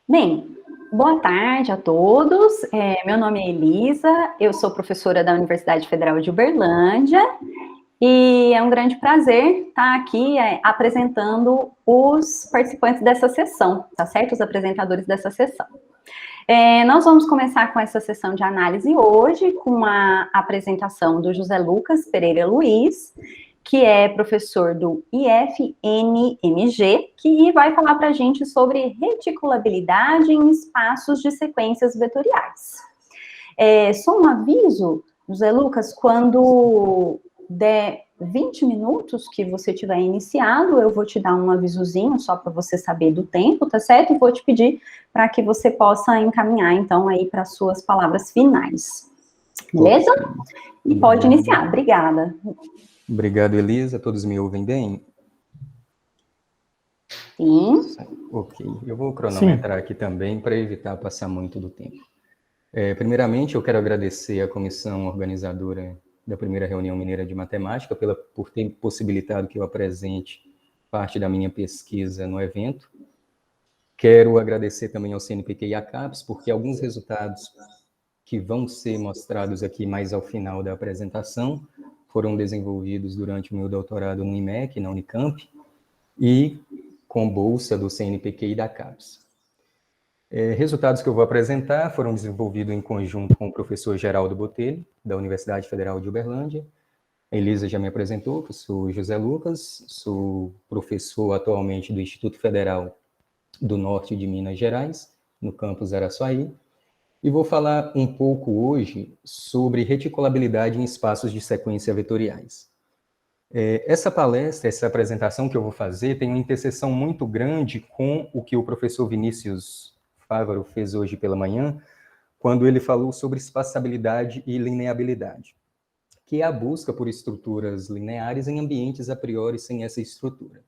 Bem, boa tarde a todos. Meu nome é Elisa, eu sou professora da Universidade Federal de Uberlândia e é um grande prazer estar aqui apresentando os participantes dessa sessão, tá certo? Os apresentadores dessa sessão. Nós vamos começar com essa sessão de análise hoje, com a apresentação do José Lucas Pereira Luiz, que é professor do IFNMG, que vai falar para a gente sobre reticulabilidade em espaços de sequências vetoriais. Só um aviso, José Lucas, quando der 20 minutos que você tiver iniciado, eu vou te dar um avisozinho só para você saber do tempo, tá certo? E vou te pedir para que você possa encaminhar, então, aí para as suas palavras finais. Beleza? E pode iniciar. Obrigada. Obrigado, Elisa. Todos me ouvem bem? Sim. Ok. Eu vou cronometrar aqui também para evitar passar muito do tempo. Primeiramente, eu quero agradecer à comissão organizadora da primeira reunião mineira de matemática por ter possibilitado que eu apresente parte da minha pesquisa no evento. Quero agradecer também ao CNPq e à CAPES, porque alguns resultados que vão ser mostrados aqui mais ao final da apresentação foram desenvolvidos durante o meu doutorado no IMEC, na Unicamp, e com bolsa do CNPq e da CAPES. Resultados que eu vou apresentar foram desenvolvidos em conjunto com o professor Geraldo Botelho, da Universidade Federal de Uberlândia. A Elisa já me apresentou, eu sou José Lucas, sou professor atualmente do Instituto Federal do Norte de Minas Gerais, no campus Araçuaí, e vou falar um pouco hoje sobre reticulabilidade em espaços de sequência vetoriais. Essa palestra, essa apresentação que eu vou fazer tem uma interseção muito grande com o que o professor Vinícius Fávaro fez hoje pela manhã, quando ele falou sobre espaçabilidade e lineabilidade, que é a busca por estruturas lineares em ambientes a priori sem essa estrutura.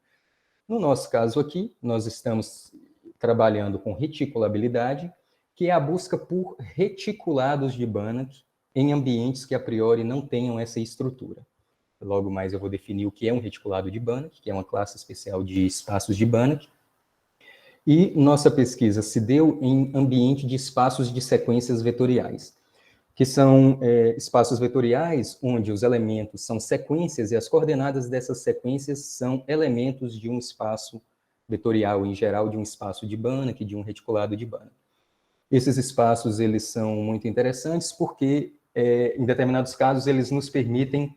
No nosso caso aqui, nós estamos trabalhando com reticulabilidade, que é a busca por reticulados de Banach em ambientes que a priori não tenham essa estrutura. Logo mais eu vou definir o que é um reticulado de Banach, que é uma classe especial de espaços de Banach. E nossa pesquisa se deu em ambiente de espaços de sequências vetoriais, que são espaços vetoriais onde os elementos são sequências e as coordenadas dessas sequências são elementos de um espaço vetorial, em geral de um espaço de Banach, de um reticulado de Banach. Esses espaços eles são muito interessantes porque, em determinados casos, eles nos permitem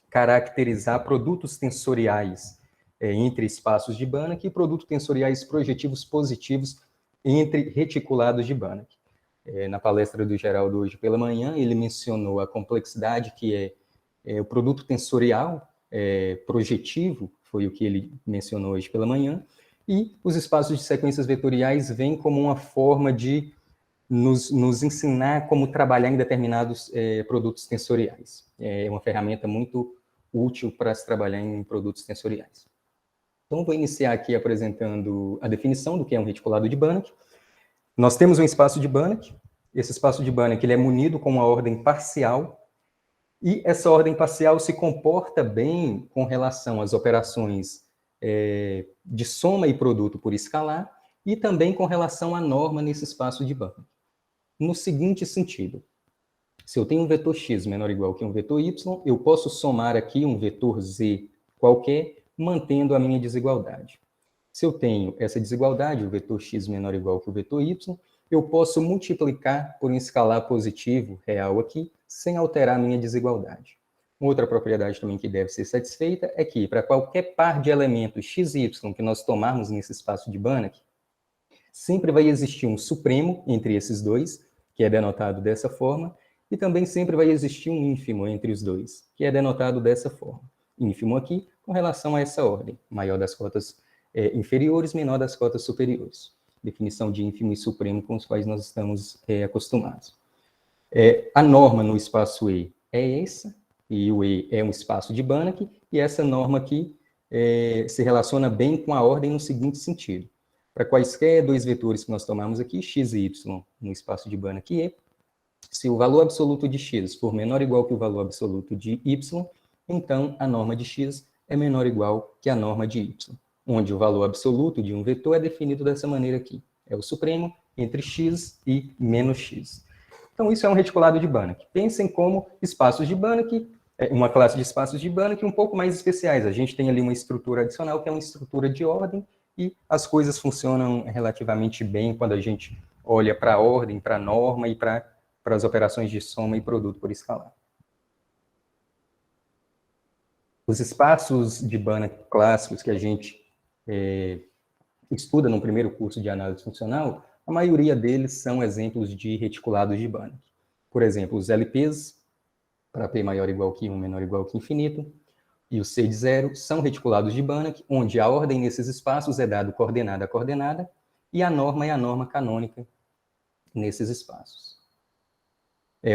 caracterizar produtos tensoriais entre espaços de Banach e produtos tensoriais projetivos positivos entre reticulados de Banach. Na palestra do Geraldo hoje pela manhã, ele mencionou a complexidade que é o produto tensorial projetivo, foi o que ele mencionou hoje pela manhã, e os espaços de sequências vetoriais vêm como uma forma de nos ensinar como trabalhar em determinados produtos tensoriais. É uma ferramenta muito útil para se trabalhar em produtos tensoriais. Então, vou iniciar aqui apresentando a definição do que é um reticulado de Banach. Nós temos um espaço de Banach. Esse espaço de Banach ele é munido com uma ordem parcial, e essa ordem parcial se comporta bem com relação às operações de soma e produto por escalar, e também com relação à norma nesse espaço de Banach. No seguinte sentido, se eu tenho um vetor x menor ou igual que um vetor y, eu posso somar aqui um vetor z qualquer, mantendo a minha desigualdade. Se eu tenho essa desigualdade, o vetor x menor ou igual que o vetor y, eu posso multiplicar por um escalar positivo real aqui, sem alterar a minha desigualdade. Outra propriedade também que deve ser satisfeita é que, para qualquer par de elementos x e y que nós tomarmos nesse espaço de Banach, sempre vai existir um supremo entre esses dois, que é denotado dessa forma, e também sempre vai existir um ínfimo entre os dois, que é denotado dessa forma. Ínfimo aqui com relação a essa ordem, maior das cotas inferiores, menor das cotas superiores. Definição de ínfimo e supremo com os quais nós estamos acostumados. A norma no espaço E é essa, e o E é um espaço de Banach, e essa norma aqui se relaciona bem com a ordem no seguinte sentido. Para quaisquer dois vetores que nós tomamos aqui, x e y, no espaço de Banach E, se o valor absoluto de x for menor ou igual que o valor absoluto de y, então a norma de x é menor ou igual que a norma de y, onde o valor absoluto de um vetor é definido dessa maneira aqui. é o supremo, entre x e menos x. Então, isso é um reticulado de Banach. Pensem como espaços de Banach, uma classe de espaços de Banach um pouco mais especiais. A gente tem ali uma estrutura adicional, que é uma estrutura de ordem, e as coisas funcionam relativamente bem quando a gente olha para a ordem, para a norma e para as operações de soma e produto por escalar. Os espaços de Banach clássicos que a gente estuda no primeiro curso de análise funcional, a maioria deles são exemplos de reticulados de Banach. Por exemplo, os LPs, para P maior ou igual que 1, menor ou igual que infinito, e o C de zero são reticulados de Banach, onde a ordem nesses espaços é dada coordenada a coordenada, e a norma é a norma canônica nesses espaços.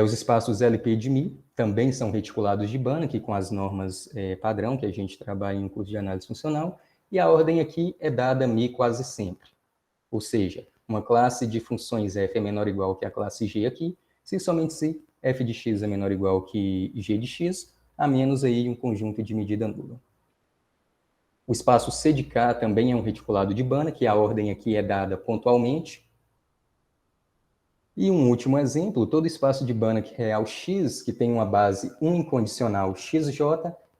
Os espaços LP de Mi também são reticulados de Banach, com as normas padrão que a gente trabalha em um curso de análise funcional, e a ordem aqui é dada a Mi quase sempre. Ou seja, uma classe de funções f é menor ou igual que a classe G aqui, se somente se f de x é menor ou igual que g de x, a menos aí um conjunto de medida nula. O espaço C de K também é um reticulado de Banach, a ordem aqui é dada pontualmente. E um último exemplo, todo espaço de Banach real X, que tem uma base 1 incondicional XJ,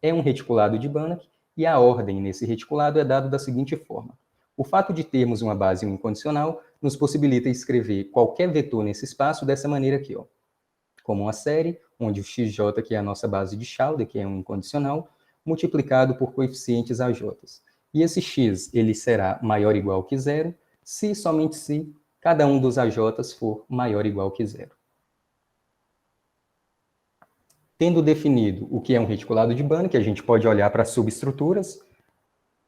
é um reticulado de Banach, e a ordem nesse reticulado é dada da seguinte forma. O fato de termos uma base 1 incondicional nos possibilita escrever qualquer vetor nesse espaço dessa maneira aqui, ó, como uma série, onde o XJ, que é a nossa base de Schauder, que é um incondicional, multiplicado por coeficientes AJ. E esse X ele será maior ou igual que zero, se somente se cada um dos AJs for maior ou igual que zero. Tendo definido o que é um reticulado de Banach, a gente pode olhar para subestruturas.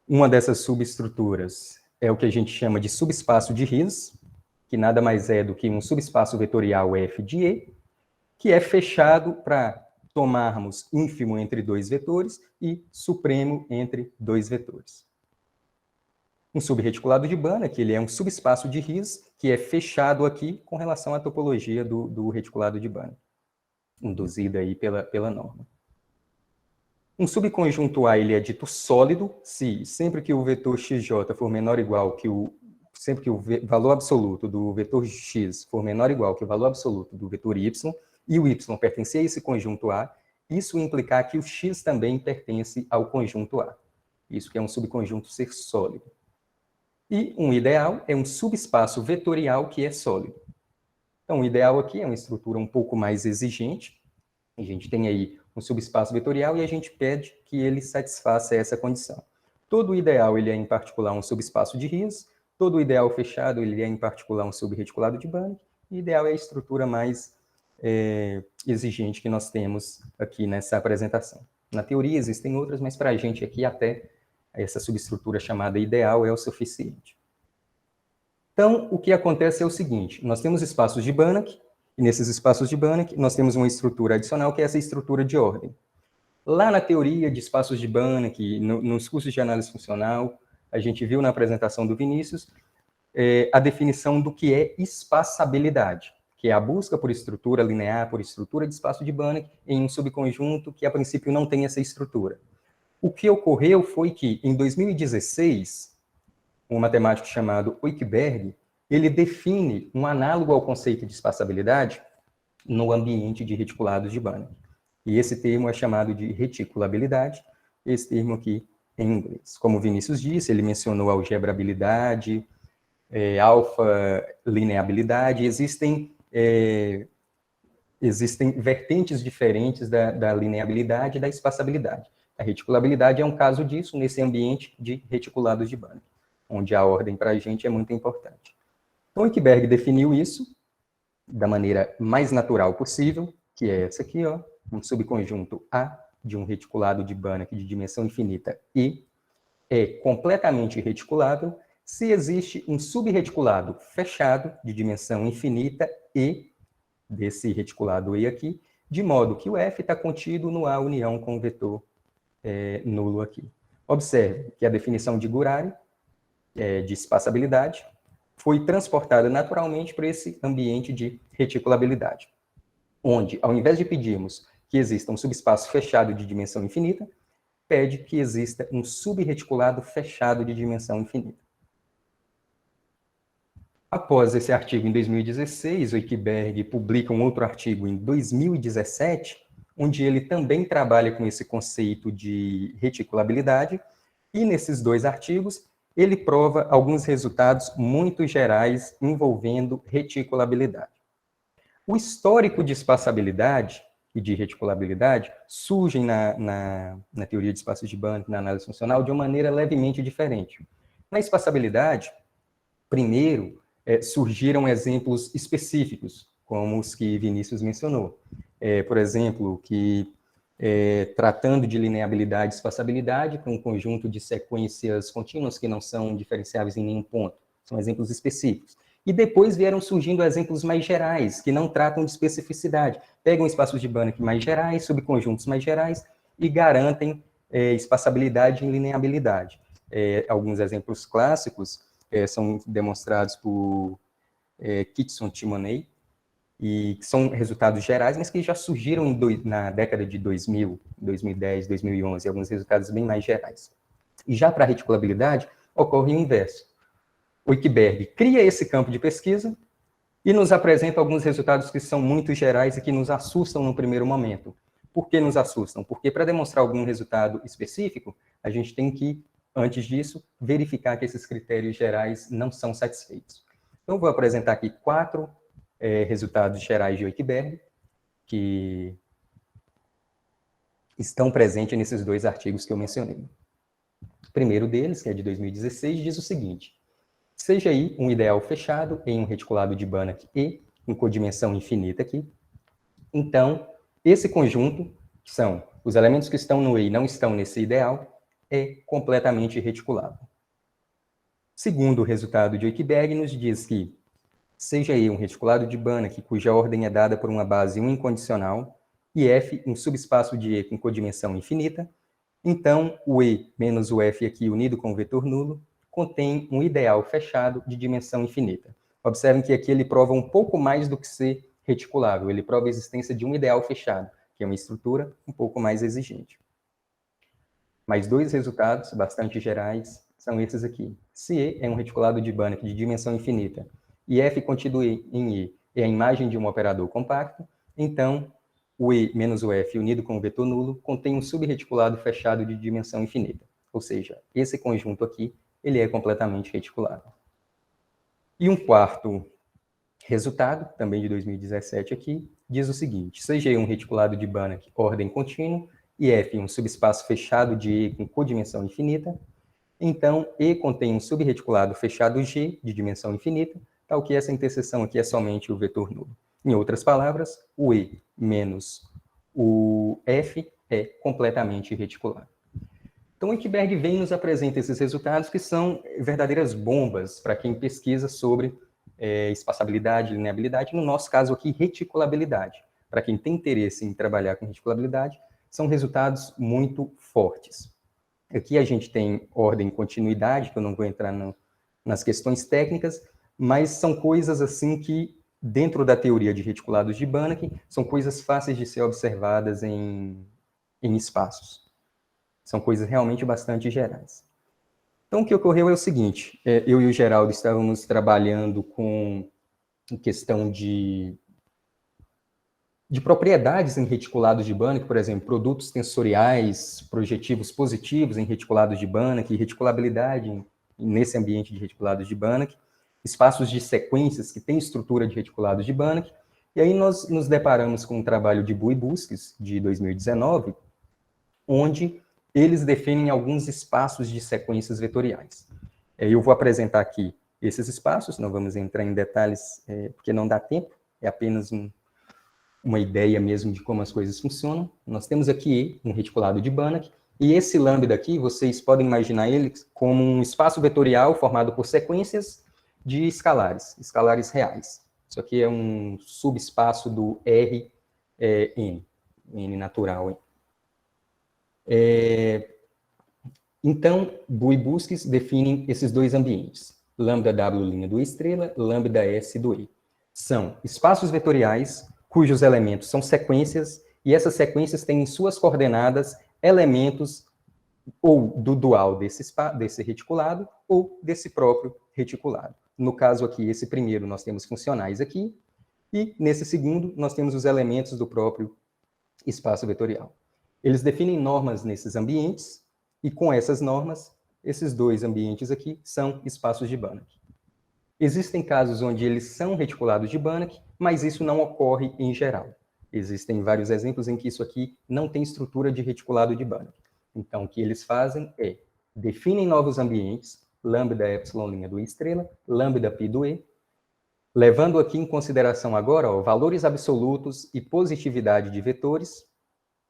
Uma dessas subestruturas é o que a gente chama de subespaço de Ries, que nada mais é do que um subespaço vetorial F de E, que é fechado para tomarmos ínfimo entre dois vetores e supremo entre dois vetores. Um subreticulado de Banach, ele é um subespaço de Ries, que é fechado aqui com relação à topologia do reticulado de Banach, induzida aí pela norma. Um subconjunto A ele é dito sólido se sempre que o vetor xj for menor ou igual que sempre que o valor absoluto do vetor x for menor ou igual que o valor absoluto do vetor y, e o y pertencer a esse conjunto A, isso implicar que o x também pertence ao conjunto A. Isso que é um subconjunto ser sólido. E um ideal é um subespaço vetorial que é sólido. Então, o ideal aqui é uma estrutura um pouco mais exigente. A gente tem aí um subespaço vetorial e a gente pede que ele satisfaça essa condição. Todo ideal ele é, em particular, um subespaço de Ries. Todo ideal fechado ele é, em particular, um subreticulado de Banach. E ideal é a estrutura mais exigente que nós temos aqui nessa apresentação. Na teoria existem outras, mas para a gente aqui até essa subestrutura chamada ideal é o suficiente. Então, o que acontece é o seguinte, nós temos espaços de Banach, e nesses espaços de Banach nós temos uma estrutura adicional, que é essa estrutura de ordem. Lá na teoria de espaços de Banach, nos cursos de análise funcional, a gente viu na apresentação do Vinícius a definição do que é espaçabilidade, que é a busca por estrutura linear, por estrutura de espaço de Banach, em um subconjunto que, a princípio, não tem essa estrutura. O que ocorreu foi que, em 2016, um matemático chamado Oeckberg, ele define um análogo ao conceito de espaçabilidade no ambiente de reticulados de Banach. E esse termo é chamado de reticulabilidade, esse termo aqui em inglês. Como o Vinícius disse, ele mencionou algebrabilidade, alfa-lineabilidade, existem vertentes diferentes da lineabilidade e da espaçabilidade. A reticulabilidade é um caso disso nesse ambiente de reticulados de Banach, onde a ordem para a gente é muito importante. Então, Oeckberg definiu isso da maneira mais natural possível, que é essa aqui, ó, um subconjunto A de um reticulado de Banach de dimensão infinita E é completamente reticulável se existe um subreticulado fechado de dimensão infinita E desse reticulado E aqui, de modo que o F está contido no A união com o vetor nulo aqui. Observe que a definição de Gurari, de espaçabilidade, foi transportada naturalmente para esse ambiente de reticulabilidade, onde, ao invés de pedirmos que exista um subespaço fechado de dimensão infinita, pede que exista um subreticulado fechado de dimensão infinita. Após esse artigo em 2016, o Wikberg publica um outro artigo em 2017, onde ele também trabalha com esse conceito de reticulabilidade, e nesses dois artigos ele prova alguns resultados muito gerais envolvendo reticulabilidade. O histórico de espaçabilidade e de reticulabilidade surgem na teoria de espaços de Banach, na análise funcional, de uma maneira levemente diferente. Na espaçabilidade, primeiro, surgiram exemplos específicos, como os que Vinícius mencionou. Por exemplo, que tratando de lineabilidade e espaçabilidade para um conjunto de sequências contínuas que não são diferenciáveis em nenhum ponto. São exemplos específicos. E depois vieram surgindo exemplos mais gerais, que não tratam de especificidade. Pegam espaços de Banach mais gerais, subconjuntos mais gerais, e garantem espaçabilidade e lineabilidade. Alguns exemplos clássicos são demonstrados por Kitson Timoney, e que são resultados gerais, mas que já surgiram na década de 2000, 2010, 2011, alguns resultados bem mais gerais. E já para a reticulabilidade, ocorre o inverso. O Wikberg cria esse campo de pesquisa e nos apresenta alguns resultados que são muito gerais e que nos assustam no primeiro momento. Por que nos assustam? Porque para demonstrar algum resultado específico, a gente tem que, antes disso, verificar que esses critérios gerais não são satisfeitos. Então, vou apresentar aqui 4 resultados gerais de Wikberg, que estão presentes nesses 2 artigos que eu mencionei. O primeiro deles, que é de 2016, diz o seguinte: seja I um ideal fechado em um reticulado de Banach E, em codimensão infinita aqui, então, esse conjunto, que são os elementos que estão no E e não estão nesse ideal, é completamente reticulável. Segundo o resultado de Wikberg, nos diz que seja E um reticulado de Banach, cuja ordem é dada por uma base 1 incondicional, e F um subespaço de E com codimensão infinita, então o E menos o F aqui unido com o vetor nulo contém um ideal fechado de dimensão infinita. Observem que aqui ele prova um pouco mais do que ser reticulável, ele prova a existência de um ideal fechado, que é uma estrutura um pouco mais exigente. Mais 2 resultados bastante gerais são esses aqui. Se E é um reticulado de Banach de dimensão infinita, e F continue em E é a imagem de um operador compacto, então o E menos o F unido com o vetor nulo contém um subreticulado fechado de dimensão infinita. Ou seja, esse conjunto aqui, ele é completamente reticulável. E um quarto resultado, também de 2017 aqui, diz o seguinte: seja E um reticulado de Banach ordem contínua, e F um subespaço fechado de E com codimensão infinita, então E contém um subreticulado fechado G de dimensão infinita, tal que essa interseção aqui é somente o vetor nulo. Em outras palavras, o E menos o F é completamente reticular. Então, o Wikberg vem e nos apresenta esses resultados que são verdadeiras bombas para quem pesquisa sobre espaçabilidade, lineabilidade, no nosso caso aqui, reticulabilidade. Para quem tem interesse em trabalhar com reticulabilidade, são resultados muito fortes. Aqui a gente tem ordem e continuidade, que eu não vou entrar nas questões técnicas, mas são coisas assim que, dentro da teoria de reticulados de Banach, são coisas fáceis de ser observadas em espaços. São coisas realmente bastante gerais. Então, o que ocorreu é o seguinte: eu e o Geraldo estávamos trabalhando com questão de propriedades em reticulados de Banach, por exemplo, produtos tensoriais, projetivos positivos em reticulados de Banach, reticulabilidade nesse ambiente de reticulados de Banach, espaços de sequências que têm estrutura de reticulados de Banach, e aí nós nos deparamos com um trabalho de Bu e Busques, de 2019, onde eles definem alguns espaços de sequências vetoriais. Eu vou apresentar aqui esses espaços, não vamos entrar em detalhes, porque não dá tempo, é apenas uma ideia mesmo de como as coisas funcionam. Nós temos aqui um reticulado de Banach, e esse lambda aqui, vocês podem imaginar ele como um espaço vetorial formado por sequências de escalares reais. Isso aqui é um subespaço do Rn, N natural. Então, Bu e Busques definem esses 2 ambientes. Lambda W' do estrela, lambda S do E. São espaços vetoriais cujos elementos são sequências, e essas sequências têm em suas coordenadas elementos ou do dual desse reticulado ou desse próprio reticulado. No caso aqui, esse primeiro, nós temos funcionais aqui, e nesse segundo, nós temos os elementos do próprio espaço vetorial. Eles definem normas nesses ambientes, e com essas normas, esses dois ambientes aqui são espaços de Banach. Existem casos onde eles são reticulados de Banach, mas isso não ocorre em geral. Existem vários exemplos em que isso aqui não tem estrutura de reticulado de Banach. Então, o que eles fazem é definem novos ambientes, lambda epsilon' do E estrela, lambda π do E, levando aqui em consideração agora valores absolutos e positividade de vetores.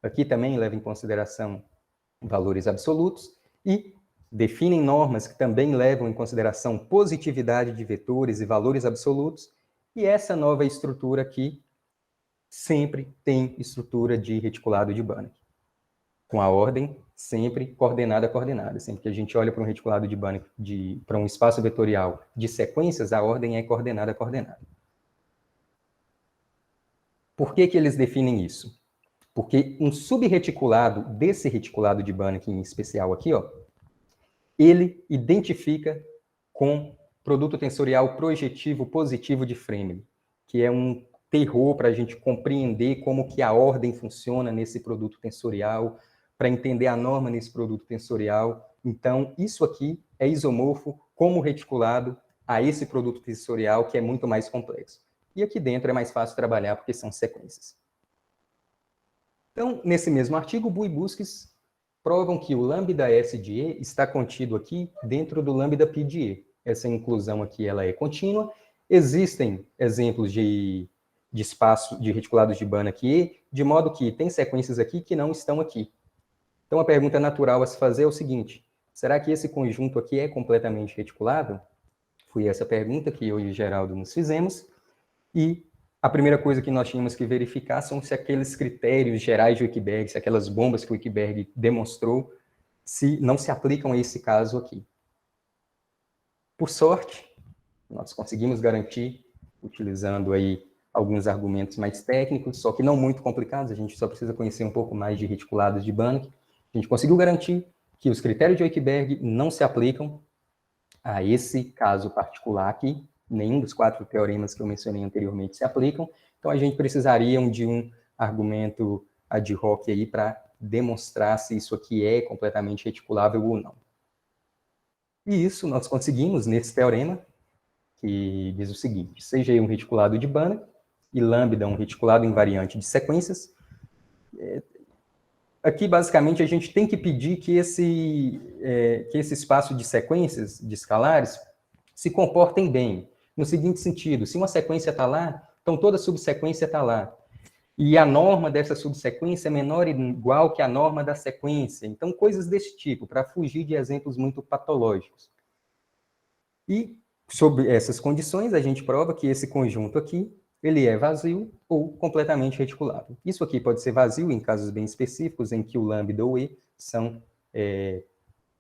Aqui também leva em consideração valores absolutos e definem normas que também levam em consideração positividade de vetores e valores absolutos. E essa nova estrutura aqui sempre tem estrutura de reticulado de Banach, com a ordem sempre coordenada a coordenada. Sempre que a gente olha para um reticulado de Banach, para um espaço vetorial de sequências, a ordem é coordenada a coordenada. Por que que eles definem isso? Porque um subreticulado desse reticulado de Banach em especial aqui, ele identifica com produto tensorial projetivo positivo de Fremd, que é um terror para a gente compreender como que a ordem funciona nesse produto tensorial, para entender a norma nesse produto tensorial. Então, isso aqui é isomorfo como reticulado a esse produto tensorial, que é muito mais complexo. E aqui dentro é mais fácil trabalhar, porque são sequências. Então, nesse mesmo artigo, Bu e Busquets provam que o lambda S de E está contido aqui dentro do lambda π de E. Essa inclusão aqui ela é contínua. Existem exemplos de espaço de reticulados de Banach E, de modo que tem sequências aqui que não estão aqui. Então, a pergunta natural a se fazer é o seguinte: será que esse conjunto aqui é completamente reticulável? Foi essa pergunta que eu e o Geraldo nos fizemos. E a primeira coisa que nós tínhamos que verificar são se aqueles critérios gerais de Wikberg, se aquelas bombas que o Wikberg demonstrou, se não se aplicam a esse caso aqui. Por sorte, nós conseguimos garantir, utilizando aí alguns argumentos mais técnicos, só que não muito complicados, a gente só precisa conhecer um pouco mais de reticulados de Banach. A gente conseguiu garantir que os critérios de Wikberg não se aplicam a esse caso particular aqui. Nenhum dos 4 teoremas que eu mencionei anteriormente se aplicam. Então, a gente precisaria de um argumento ad hoc aí para demonstrar se isso aqui é completamente reticulável ou não. E isso nós conseguimos nesse teorema, que diz o seguinte: seja um reticulado de Banach e lambda um reticulado invariante de sequências. Aqui, basicamente, a gente tem que pedir que esse espaço de sequências, de escalares, se comportem bem. No seguinte sentido: se uma sequência está lá, então toda subsequência está lá. E a norma dessa subsequência é menor ou igual que a norma da sequência. Então, coisas desse tipo, para fugir de exemplos muito patológicos. E, sob essas condições, a gente prova que esse conjunto aqui, ele é vazio ou completamente reticulável. Isso aqui pode ser vazio em casos bem específicos, em que o lambda ou E são,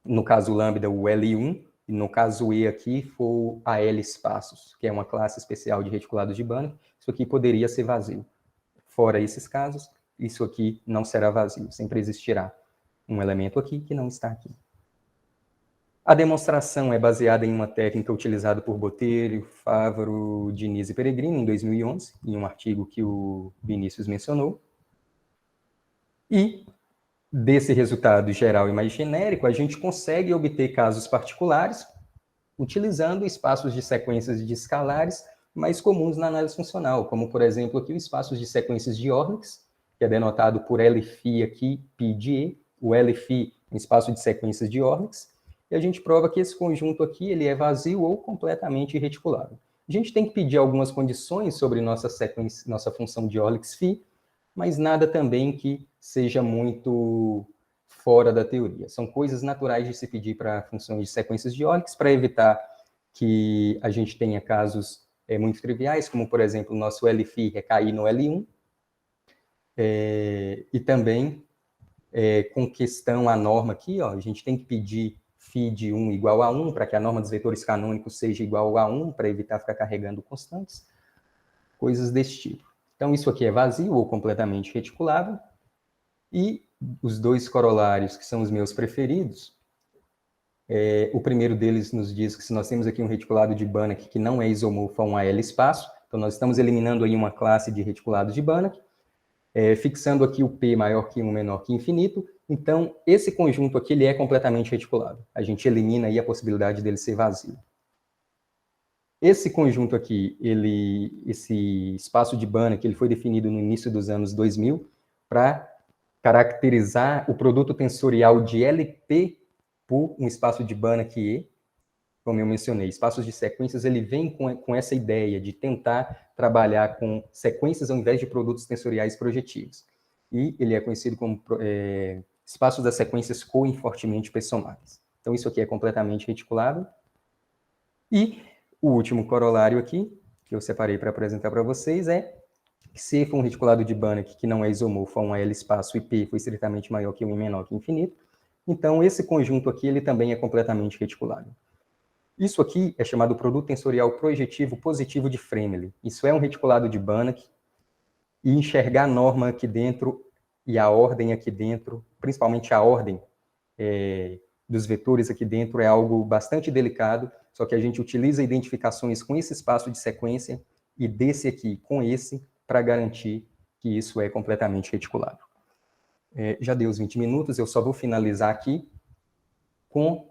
no caso lambda, o L1, e no caso E aqui for a L espaços, que é uma classe especial de reticulados de Banach. Isso aqui poderia ser vazio. Fora esses casos, isso aqui não será vazio. Sempre existirá um elemento aqui que não está aqui. A demonstração é baseada em uma técnica utilizada por Botelho, Fávaro, Diniz e Peregrino em 2011, em um artigo que o Vinícius mencionou. E desse resultado geral e mais genérico, a gente consegue obter casos particulares utilizando espaços de sequências de escalares mais comuns na análise funcional, como, por exemplo, aqui o espaço de sequências de Orlix, que é denotado por L-φ aqui, π de E, o L-φ um espaço de sequências de Orlix, e a gente prova que esse conjunto aqui ele é vazio ou completamente reticulável. A gente tem que pedir algumas condições sobre nossa função de Orlix-φ, mas nada também que seja muito fora da teoria. São coisas naturais de se pedir para funções de sequências de Orlix, para evitar que a gente tenha casos muito triviais, como, por exemplo, o nosso L-φ recair no L1, e também, com questão à norma aqui, a gente tem que pedir φ de 1 igual a 1, para que a norma dos vetores canônicos seja igual a 1, para evitar ficar carregando constantes, coisas desse tipo. Então, isso aqui é vazio ou completamente reticulável, e os dois corolários, que são os meus preferidos, O primeiro deles nos diz que se nós temos aqui um reticulado de Banach que não é isomorfo a um AL espaço, então nós estamos eliminando aí uma classe de reticulados de Banach, fixando aqui o P maior que 1, menor que infinito. Então, esse conjunto aqui ele é completamente reticulado. A gente elimina aí a possibilidade dele ser vazio. Esse conjunto aqui, esse espaço de Banach, ele foi definido no início dos anos 2000 para caracterizar o produto tensorial de LP por um espaço de Banach E, como eu mencionei. Espaços de sequências, ele vem com essa ideia de tentar trabalhar com sequências ao invés de produtos tensoriais projetivos. E ele é conhecido como espaços das sequências coinfortemente pessomáveis. Então, isso aqui é completamente reticulado. E o último corolário aqui, que eu separei para apresentar para vocês, é que se for um reticulado de Banach que não é isomorfo a um L espaço e P foi estritamente maior que 1 e menor que infinito, então esse conjunto aqui ele também é completamente reticulado. Isso aqui é chamado produto tensorial projetivo positivo de Fremeli. Isso é um reticulado de Banach, e enxergar a norma aqui dentro e a ordem aqui dentro, principalmente a ordem dos vetores aqui dentro, é algo bastante delicado, só que a gente utiliza identificações com esse espaço de sequência e desse aqui com esse para garantir que isso é completamente reticulado. Já deu os 20 minutos, eu só vou finalizar aqui com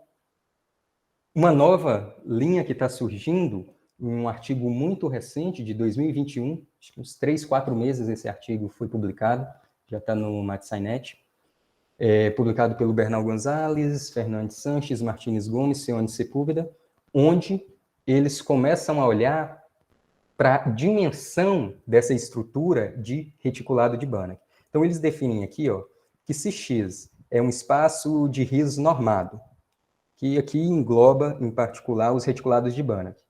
uma nova linha que está surgindo em um artigo muito recente, de 2021, acho que uns 3, 4 meses esse artigo foi publicado, já está no MatSciNet, publicado pelo Bernal Gonzalez, Fernandes Sanches, Martínez Gomes, Seone Sepúlveda, onde eles começam a olhar para a dimensão dessa estrutura de reticulado de Banach. Então, eles definem aqui que se X é um espaço de Ries normado, que aqui engloba, em particular, os reticulados de Banach,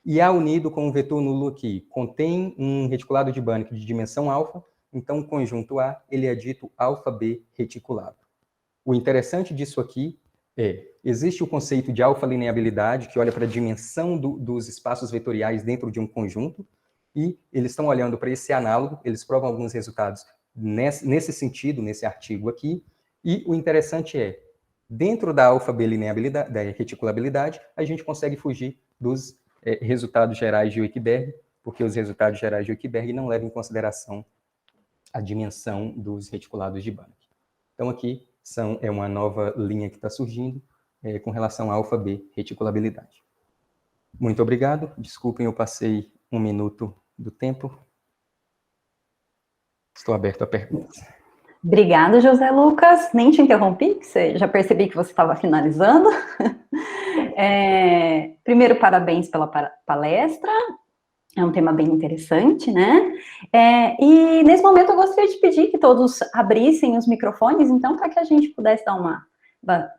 e A unido com um vetor nulo aqui contém um reticulado de Banach de dimensão alfa, então o conjunto A ele é dito alfa-B reticulado. O interessante disso aqui existe o conceito de alfa-lineabilidade, que olha para a dimensão dos espaços vetoriais dentro de um conjunto, e eles estão olhando para esse análogo, eles provam alguns resultados nesse sentido, nesse artigo aqui, e o interessante dentro da alfa-B-lineabilidade, da reticulabilidade, a gente consegue fugir dos resultados gerais de Wickberg, porque os resultados gerais de Wickberg não levam em consideração a dimensão dos reticulados de Banach. Então, aqui é uma nova linha que está surgindo com relação à alfa-B reticulabilidade. Muito obrigado. Desculpem, eu passei 1 minuto do tempo. Estou aberto a perguntas. Obrigada, José Lucas. Nem te interrompi, que já percebi que você estava finalizando. Primeiro, parabéns pela palestra. É um tema bem interessante, né? E nesse momento eu gostaria de pedir que todos abrissem os microfones, então, para que a gente pudesse dar uma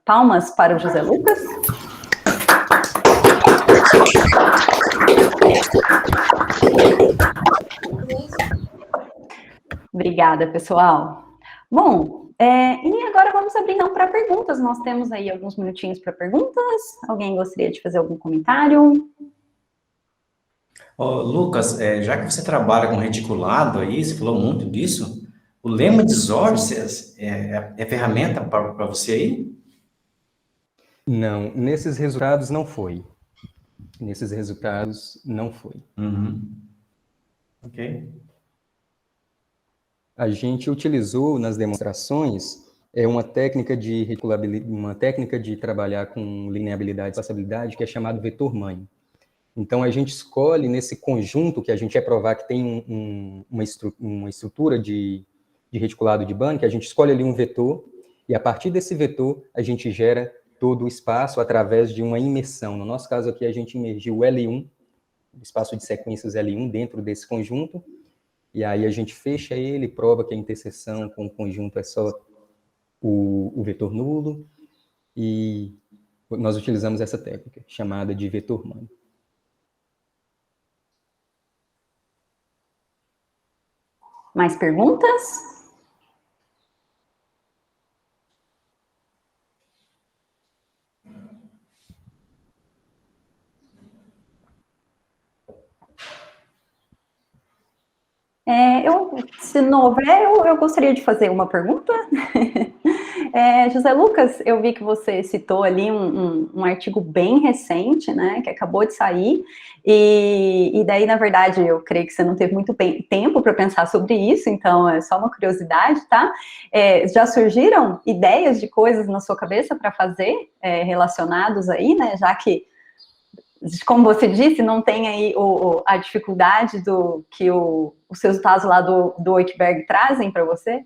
palmas para o José Lucas. Obrigada, pessoal. Bom, e agora vamos abrir então para perguntas. Nós temos aí alguns minutinhos para perguntas. Alguém gostaria de fazer algum comentário? Lucas, já que você trabalha com reticulado aí, você falou muito disso, o lema de Zorzias é ferramenta para você aí? Não, nesses resultados não foi. Nesses resultados não foi. Ok. A gente utilizou nas demonstrações uma técnica de reticulabilidade, uma técnica de trabalhar com lineabilidade e espaciabilidade que é chamado vetor-mãe. Então, a gente escolhe nesse conjunto que a gente quer provar que tem uma estrutura de reticulado de Banach, a gente escolhe ali um vetor, e a partir desse vetor, a gente gera todo o espaço através de uma imersão. No nosso caso aqui, a gente imergiu o L1, o espaço de sequências L1 dentro desse conjunto, e aí a gente fecha ele, prova que a interseção com o conjunto é só o vetor nulo, e nós utilizamos essa técnica, chamada de vetor-mãe. Mais perguntas? Se não houver, eu gostaria de fazer uma pergunta. José Lucas, eu vi que você citou ali um artigo bem recente, né, que acabou de sair, e daí, na verdade, eu creio que você não teve muito tempo para pensar sobre isso, então é só uma curiosidade, tá? Já surgiram ideias de coisas na sua cabeça para fazer relacionados aí, né, já que, como você disse, não tem aí a dificuldade do que os resultados lá do Oitberg trazem para você?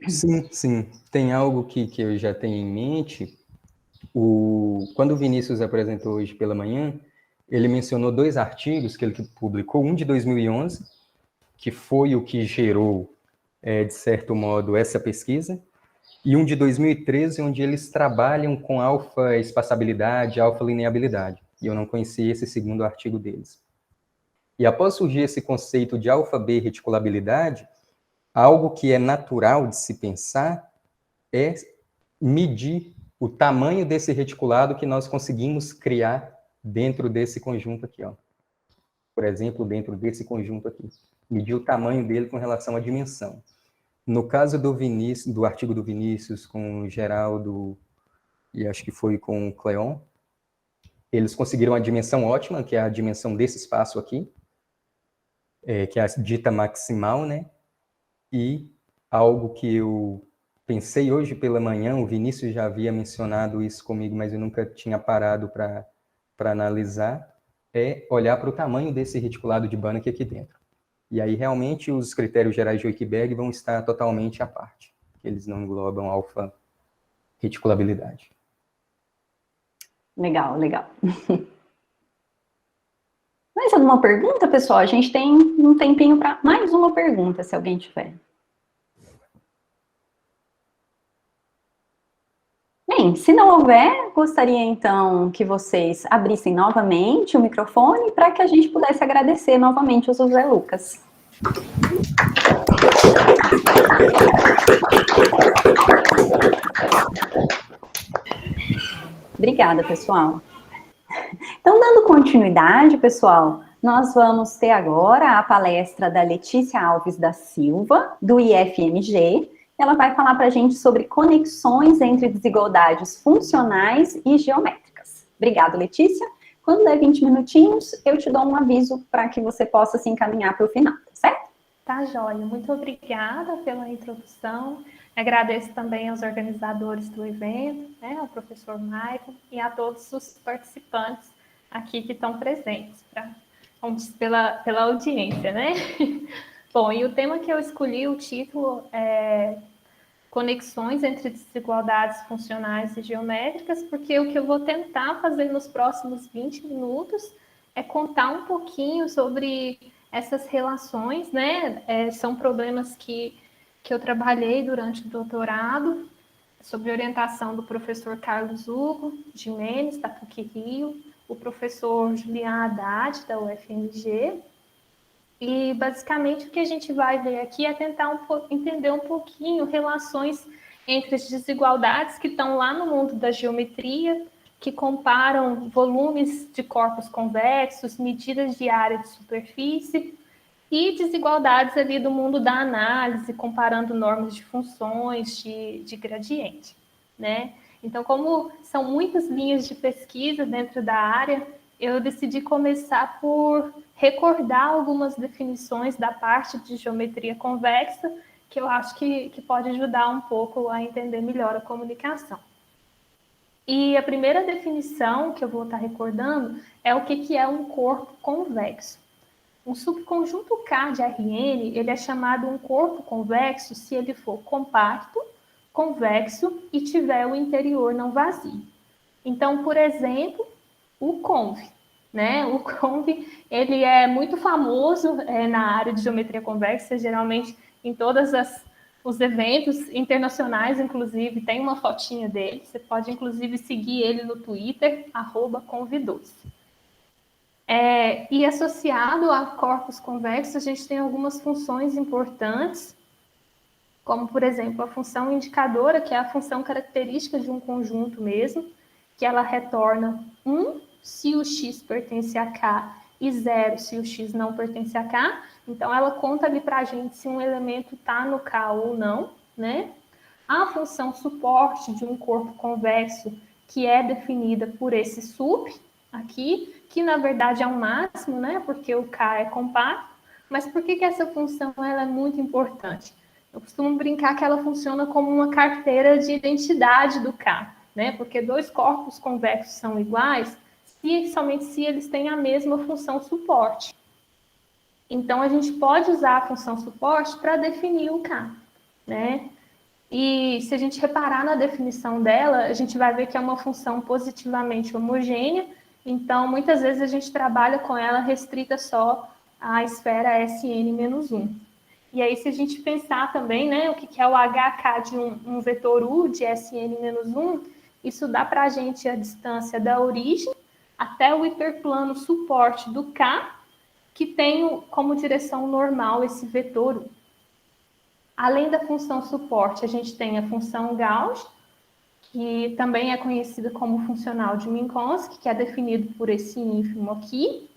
Sim, sim. Tem algo que eu já tenho em mente. Quando o Vinícius apresentou hoje pela manhã, ele mencionou 2 artigos que ele publicou, um de 2011, que foi o que gerou, de certo modo, essa pesquisa, e um de 2013, onde eles trabalham com alfa-espaçabilidade, alfa-lineabilidade. E eu não conhecia esse segundo artigo deles. E após surgir esse conceito de alfa-B reticulabilidade, algo que é natural de se pensar é medir o tamanho desse reticulado que nós conseguimos criar dentro desse conjunto aqui, ó. Por exemplo, dentro desse conjunto aqui. Medir o tamanho dele com relação à dimensão. No caso do artigo do Vinícius com o Geraldo, e acho que foi com o Cleon, eles conseguiram a dimensão ótima, que é a dimensão desse espaço aqui, que é a dita maximal, né? E algo que eu pensei hoje pela manhã, o Vinícius já havia mencionado isso comigo, mas eu nunca tinha parado para analisar, é olhar para o tamanho desse reticulado de Banach aqui dentro. E aí, realmente, os critérios gerais de Oikberg vão estar totalmente à parte. Eles não englobam alfa-reticulabilidade. Legal, legal. Mais alguma pergunta, pessoal? A gente tem um tempinho para mais uma pergunta, se alguém tiver. Bem, se não houver, gostaria então que vocês abrissem novamente o microfone para que a gente pudesse agradecer novamente ao José Lucas. Obrigada, pessoal. Então, dando continuidade, pessoal, nós vamos ter agora a palestra da Letícia Alves da Silva, do IFMG. Ela vai falar para a gente sobre conexões entre desigualdades funcionais e geométricas. Obrigada, Letícia. Quando der 20 minutinhos, eu te dou um aviso para que você possa se encaminhar para o final, tá certo? Tá, joia. Muito obrigada pela introdução. Agradeço também aos organizadores do evento, né, ao professor Michael e a todos os participantes aqui que estão presentes, pela audiência, né? Bom, e o tema que eu escolhi, o título é Conexões entre desigualdades funcionais e geométricas, porque o que eu vou tentar fazer nos próximos 20 minutos é contar um pouquinho sobre essas relações, né? São problemas que eu trabalhei durante o doutorado, sob orientação do professor Carlos Hugo Jimenez, da PUC-Rio, o professor Julian Haddad, da UFMG. E, basicamente, o que a gente vai ver aqui é tentar entender um pouquinho relações entre as desigualdades que estão lá no mundo da geometria, que comparam volumes de corpos convexos, medidas de área de superfície, e desigualdades ali do mundo da análise, comparando normas de funções, de gradiente, né? Então, como são muitas linhas de pesquisa dentro da área, eu decidi começar por recordar algumas definições da parte de geometria convexa, que eu acho que pode ajudar um pouco a entender melhor a comunicação. E a primeira definição que eu vou estar recordando é o que é um corpo convexo. Um subconjunto K de Rn, ele é chamado um corpo convexo se ele for compacto, convexo e tiver o interior não vazio. Então, por exemplo, o conv, né? O conv, ele é muito famoso na área de geometria convexa, geralmente em todos os eventos internacionais, inclusive, tem uma fotinha dele. Você pode, inclusive, seguir ele no Twitter, @conv12. E associado a corpos convexos, a gente tem algumas funções importantes, como, por exemplo, a função indicadora, que é a função característica de um conjunto mesmo, que ela retorna 1 se o x pertence a K e 0 se o x não pertence a K. Então, ela conta ali para a gente se um elemento está no K ou não, né? a função suporte de um corpo convexo, que é definida por esse sup aqui, que na verdade é um máximo, né? Porque o K é compacto. Mas por que essa função ela é muito importante? Eu costumo brincar que ela funciona como uma carteira de identidade do K, né? Porque dois corpos convexos são iguais somente se eles têm a mesma função suporte. Então, a gente pode usar a função suporte para definir o K, né? E se a gente reparar na definição dela, a gente vai ver que é uma função positivamente homogênea, então muitas vezes a gente trabalha com ela restrita só à esfera Sn-1. E aí, se a gente pensar também, né, o que é o HK de um vetor U de Sn-1, isso dá para a gente a distância da origem até o hiperplano suporte do K, que tem como direção normal esse vetor U. Além da função suporte, a gente tem a função Gauss, que também é conhecida como funcional de Minkowski, que é definido por esse ínfimo aqui.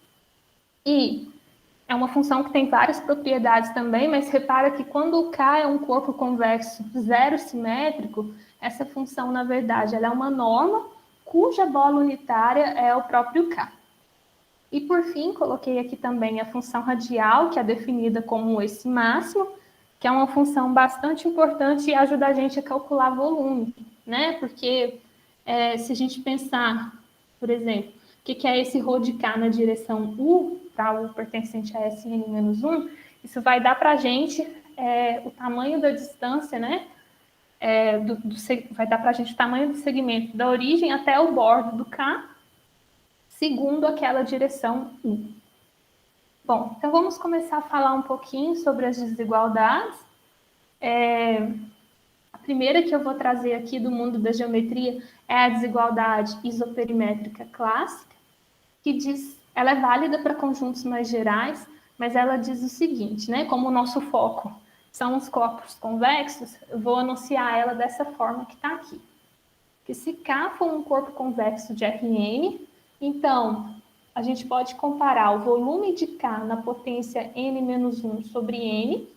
E é uma função que tem várias propriedades também, mas repara que quando o K é um corpo convexo zero simétrico, essa função, na verdade, ela é uma norma cuja bola unitária é o próprio K. E, por fim, coloquei aqui também a função radial, que é definida como esse máximo, que é uma função bastante importante e ajuda a gente a calcular volume, né? Porque se a gente pensar, por exemplo, o que é esse ρ de K na direção U, para U pertencente a Sn-1, isso vai dar para a gente o tamanho da distância, né? Vai dar para a gente o tamanho do segmento da origem até o bordo do K, segundo aquela direção U. Bom, então vamos começar a falar um pouquinho sobre as desigualdades. A primeira que eu vou trazer aqui do mundo da geometria é a desigualdade isoperimétrica clássica, que diz, ela é válida para conjuntos mais gerais, mas ela diz o seguinte, né? Como o nosso foco são os corpos convexos, eu vou anunciar ela dessa forma que está aqui. Que se K for um corpo convexo de Rn, então a gente pode comparar o volume de K na potência n-1 sobre n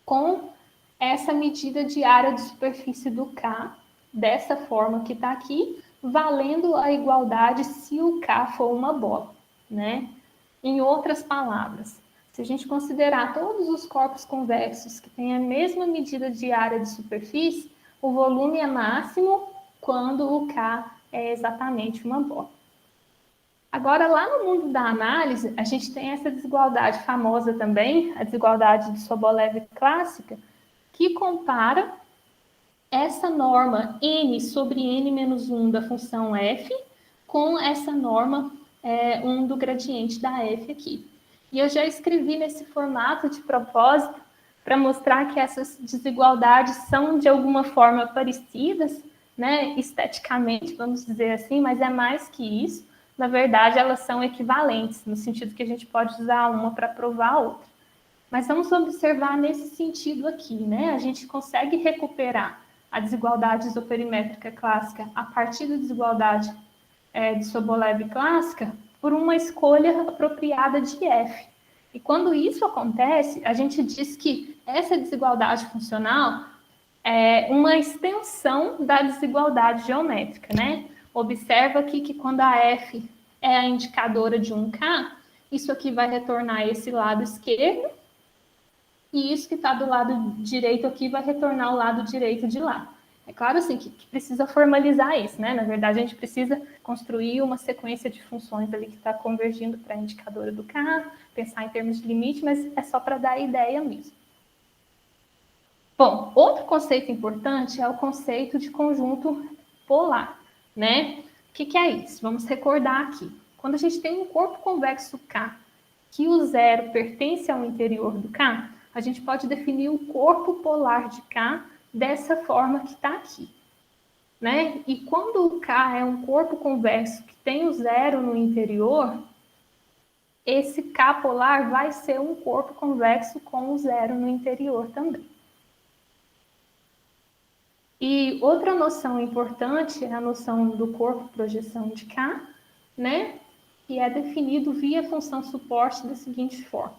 com essa medida de área de superfície do K, dessa forma que está aqui, valendo a igualdade se o K for uma bola, né? Em outras palavras, se a gente considerar todos os corpos convexos que têm a mesma medida de área de superfície, o volume é máximo quando o K é exatamente uma bola. Agora, lá no mundo da análise, a gente tem essa desigualdade famosa também, a desigualdade de Sobolev clássica, que compara essa norma n sobre n-1 da função f com essa norma 1 do gradiente da f aqui. E eu já escrevi nesse formato de propósito para mostrar que essas desigualdades são de alguma forma parecidas, né, esteticamente, vamos dizer assim, mas é mais que isso. Na verdade, elas são equivalentes, no sentido que a gente pode usar uma para provar a outra. Mas vamos observar nesse sentido aqui, né? A gente consegue recuperar a desigualdade isoperimétrica clássica a partir da desigualdade de Sobolev clássica por uma escolha apropriada de f. E quando isso acontece, a gente diz que essa desigualdade funcional é uma extensão da desigualdade geométrica, né? Observa aqui que quando a f é a indicadora de um K, isso aqui vai retornar esse lado esquerdo, e isso que está do lado direito aqui vai retornar o lado direito de lá. É claro, assim, que precisa formalizar isso, né? Na verdade, a gente precisa construir uma sequência de funções ali que está convergindo para a indicadora do K, pensar em termos de limite, mas é só para dar a ideia mesmo. Bom, outro conceito importante é o conceito de conjunto polar, né? O que é isso? Vamos recordar aqui. Quando a gente tem um corpo convexo K, que o zero pertence ao interior do K, a gente pode definir o corpo polar de K dessa forma que está aqui, né? E quando o K é um corpo convexo que tem o zero no interior, esse K polar vai ser um corpo convexo com o zero no interior também. E outra noção importante é a noção do corpo projeção de K, né? Que é definido via função suporte da seguinte forma,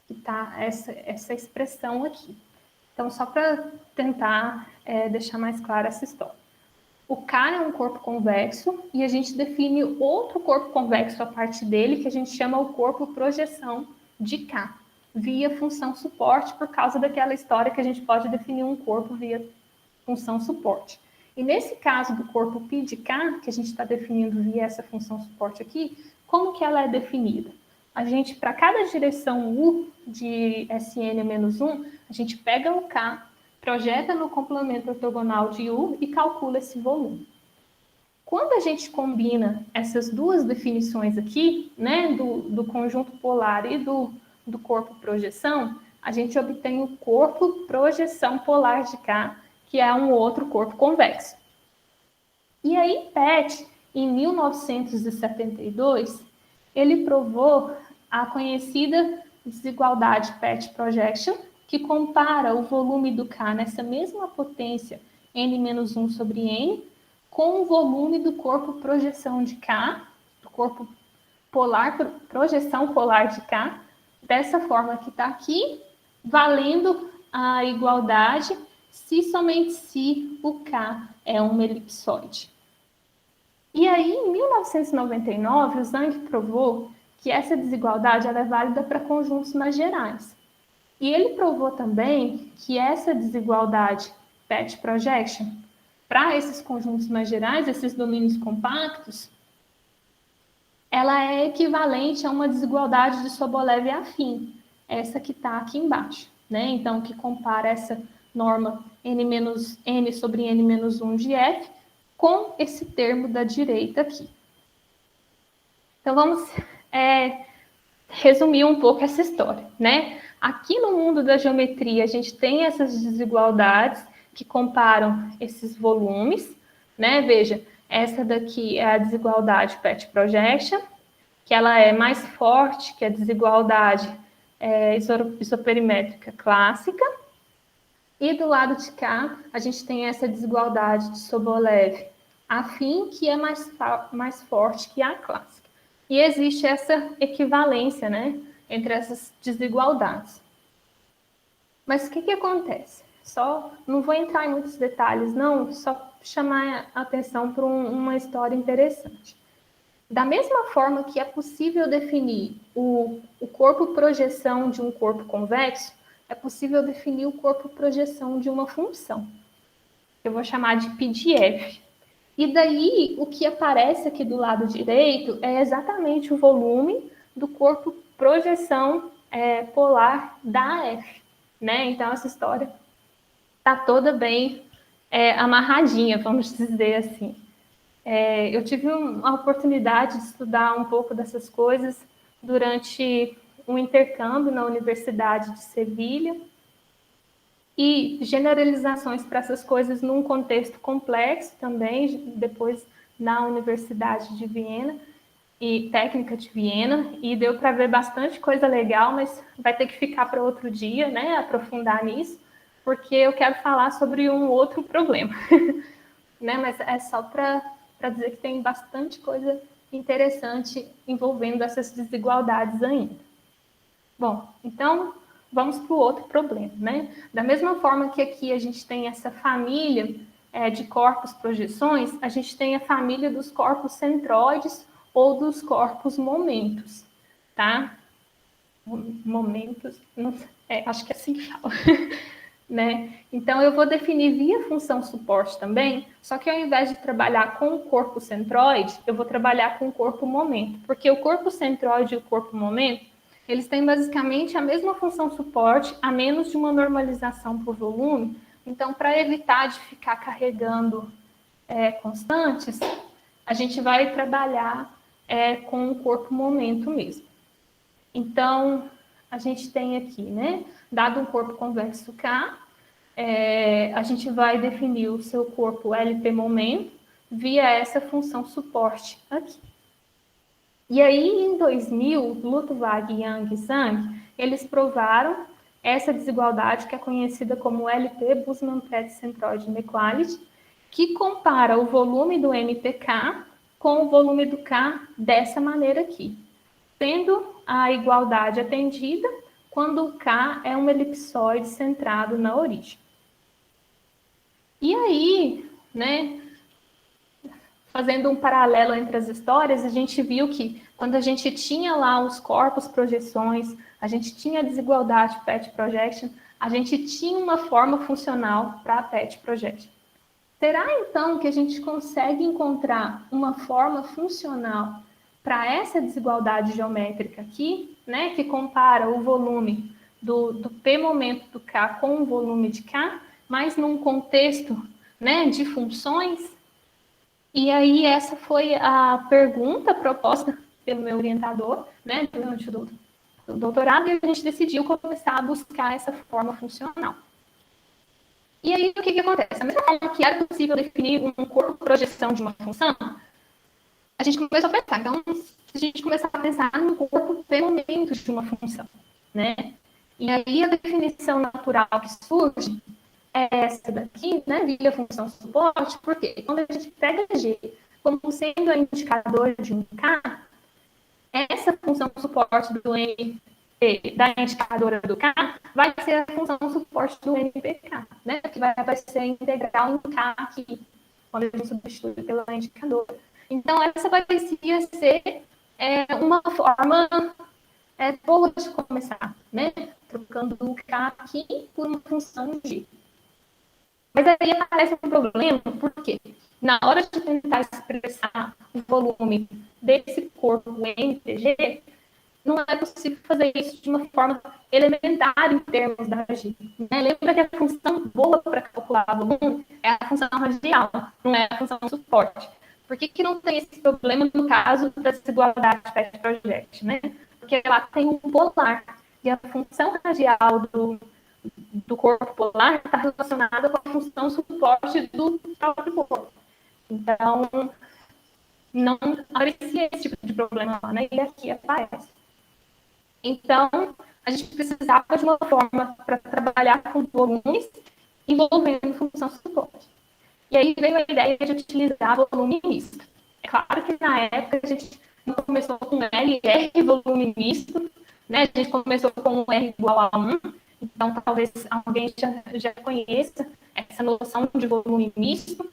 que está essa expressão aqui. Então, só para tentar deixar mais clara essa história. O K é um corpo convexo e a gente define outro corpo convexo a partir dele, que a gente chama o corpo projeção de K, via função suporte, por causa daquela história que a gente pode definir um corpo via função suporte. E nesse caso do corpo π de K, que a gente está definindo via essa função suporte aqui, como que ela é definida? A gente, para cada direção U de Sn-1, a gente pega o K, projeta no complemento ortogonal de U e calcula esse volume. Quando a gente combina essas duas definições aqui, né, do conjunto polar e do corpo projeção, a gente obtém o corpo projeção polar de K, que é um outro corpo convexo. E aí, Pett, em 1972, ele provou a conhecida desigualdade Pett projection, que compara o volume do K nessa mesma potência n-1 sobre n, com o volume do corpo projeção de K, do corpo polar, projeção polar de K, dessa forma que está aqui, valendo a igualdade somente se o K é uma elipsoide. E aí, em 1999, o Zhang provou que essa desigualdade ela é válida para conjuntos mais gerais. E ele provou também que essa desigualdade Pett projection, para esses conjuntos mais gerais, esses domínios compactos, ela é equivalente a uma desigualdade de Sobolev afim, essa que está aqui embaixo, né? Então, que compara essa norma n sobre n-1 de f com esse termo da direita aqui. Então, vamos resumir um pouco essa história, né? Aqui no mundo da geometria, a gente tem essas desigualdades que comparam esses volumes, né? Veja, essa daqui é a desigualdade Pett projection, que ela é mais forte que a desigualdade isoperimétrica clássica. E do lado de cá, a gente tem essa desigualdade de Sobolev afim, que é mais forte que a clássica. E existe essa equivalência, né, entre essas desigualdades. Mas o que acontece? Não vou entrar em muitos detalhes, não, só chamar a atenção para uma história interessante. Da mesma forma que é possível definir o corpo projeção de um corpo convexo, é possível definir o corpo projeção de uma função. Eu vou chamar de π de f. E daí, o que aparece aqui do lado direito é exatamente o volume do corpo projeção polar da f. Né? Então, essa história está toda bem amarradinha, vamos dizer assim. Eu tive a oportunidade de estudar um pouco dessas coisas durante um intercâmbio na Universidade de Sevilha, e generalizações para essas coisas num contexto complexo também, depois na Universidade de Viena, e Técnica de Viena, e deu para ver bastante coisa legal, mas vai ter que ficar para outro dia, né, aprofundar nisso, porque eu quero falar sobre um outro problema. Né, mas é só para dizer que tem bastante coisa interessante envolvendo essas desigualdades ainda. Bom, então vamos para o outro problema, né? Da mesma forma que aqui a gente tem essa família de corpos projeções, a gente tem a família dos corpos centroides ou dos corpos momentos, tá? Momentos, não, acho que é assim que fala. Né? Então, eu vou definir via função suporte também, só que ao invés de trabalhar com o corpo centroide, eu vou trabalhar com o corpo momento, porque o corpo centroide e o corpo momento, eles têm basicamente a mesma função suporte, a menos de uma normalização por volume. Então, para evitar de ficar carregando constantes, a gente vai trabalhar com o corpo momento mesmo. Então, a gente tem aqui, né? Dado um corpo convexo K, a gente vai definir o seu corpo LP momento via essa função suporte aqui. E aí, em 2000, Luttwag, Yang e Zhang, eles provaram essa desigualdade que é conhecida como LP Bussmann-Petz Centroid Inequality, que compara o volume do MPK com o volume do K dessa maneira aqui. Sendo a igualdade atendida, quando o K é um elipsoide centrado na origem. E aí, né, fazendo um paralelo entre as histórias, a gente viu que quando a gente tinha lá os corpos projeções, a gente tinha a desigualdade PET projection, a gente tinha uma forma funcional para a PET projection. Será então que a gente consegue encontrar uma forma funcional para essa desigualdade geométrica aqui, né, que compara o volume do P momento do K com o volume de K, mas num contexto, né, de funções? E aí essa foi a pergunta proposta pelo meu orientador, né, durante o doutorado, e a gente decidiu começar a buscar essa forma funcional. E aí, o que acontece? Da mesma forma que era possível definir um corpo projeção de uma função, a gente começou a pensar. Então, a gente começou a pensar num corpo P momento de uma função, né? E aí, a definição natural que surge é essa daqui, né? Via função suporte, porque quando a gente pega G como sendo o indicador de um K, essa função suporte do MP da indicadora do K vai ser a função suporte do NPK, né? Que vai aparecer a integral em K aqui, quando a gente substitui pela indicadora. Então, essa parecia ser uma forma boa de começar, né? Trocando o K aqui por uma função G. Mas aí aparece um problema, porque na hora de tentar expressar o volume desse corpo MPG, não é possível fazer isso de uma forma elementar em termos da G. Né? Lembra que a função boa para calcular volume é a função radial, não é a função suporte. Por que não tem esse problema no caso da desigualdade PET project? Né? Porque lá tem um polar, e a função radial do corpo polar está relacionada com a função suporte do próprio corpo. Então, não aparecia esse tipo de problema lá, né? E aqui aparece. Então, a gente precisava de uma forma para trabalhar com volumes envolvendo função suporte. E aí veio a ideia de utilizar volume misto. É claro que na época a gente não começou com L, R volume misto, né? A gente começou com R igual a 1, então talvez alguém já conheça essa noção de volume misto.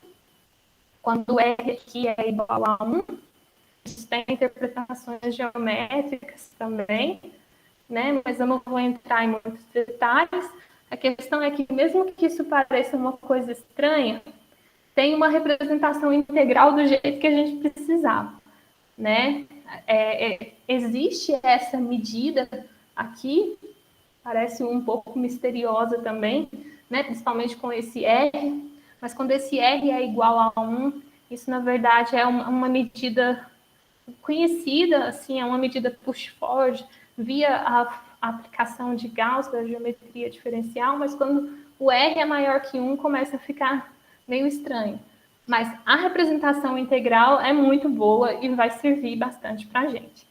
Quando R aqui é igual a 1, isso tem interpretações geométricas também, né? Mas eu não vou entrar em muitos detalhes. A questão é que, mesmo que isso pareça uma coisa estranha, tem uma representação integral do jeito que a gente precisava, né? Existe essa medida aqui, parece um pouco misteriosa também, né? Principalmente com esse R, mas quando esse R é igual a 1, isso, na verdade, é uma medida conhecida, assim, é uma medida push-forward via a aplicação de Gauss da geometria diferencial, mas quando o R é maior que 1, começa a ficar meio estranho. Mas a representação integral é muito boa e vai servir bastante para a gente.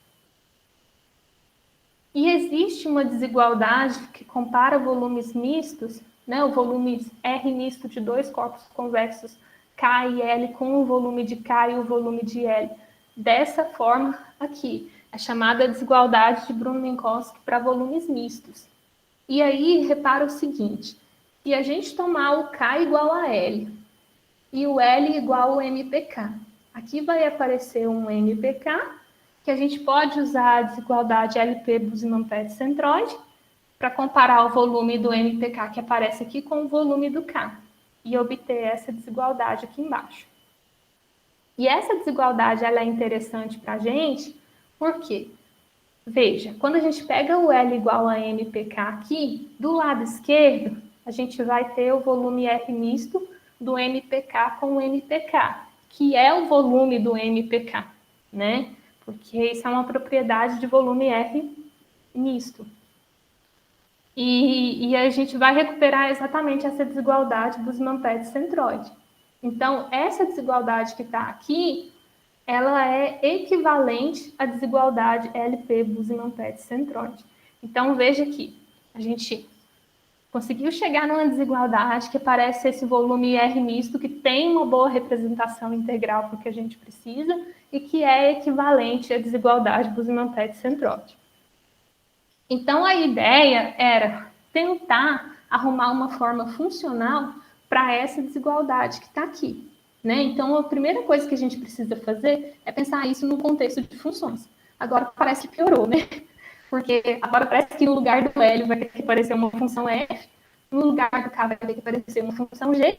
E existe uma desigualdade que compara volumes mistos, né, o volume R misto de dois corpos convexos K e L com o volume de K e o volume de L. Dessa forma aqui, é chamada desigualdade de Brun-Minkowski para volumes mistos. E aí, repara o seguinte, se a gente tomar o K igual a L e o L igual ao MPK, aqui vai aparecer um MPK, que a gente pode usar a desigualdade LP-Busemann-Petz-Centroide para comparar o volume do MPK que aparece aqui com o volume do K e obter essa desigualdade aqui embaixo. E essa desigualdade ela é interessante para a gente, porque, veja, quando a gente pega o L igual a MPK aqui, do lado esquerdo, a gente vai ter o volume R misto do MPK com o MPK, que é o volume do MPK, né? Porque isso é uma propriedade de volume R misto. E a gente vai recuperar exatamente essa desigualdade Busemann-Petz-Centroide. Então, essa desigualdade que está aqui, ela é equivalente à desigualdade LP-Busemann-Petz-Centroide. Então, veja aqui, a gente conseguiu chegar numa desigualdade que parece esse volume R misto, que tem uma boa representação integral para o que a gente precisa, e que é equivalente à desigualdade Busemann-Petz-Centroide. Então, a ideia era tentar arrumar uma forma funcional para essa desigualdade que está aqui, né? Então, a primeira coisa que a gente precisa fazer é pensar isso no contexto de funções. Agora parece que piorou, né? Porque agora parece que no lugar do L vai ter que aparecer uma função F, no lugar do K vai ter que aparecer uma função G.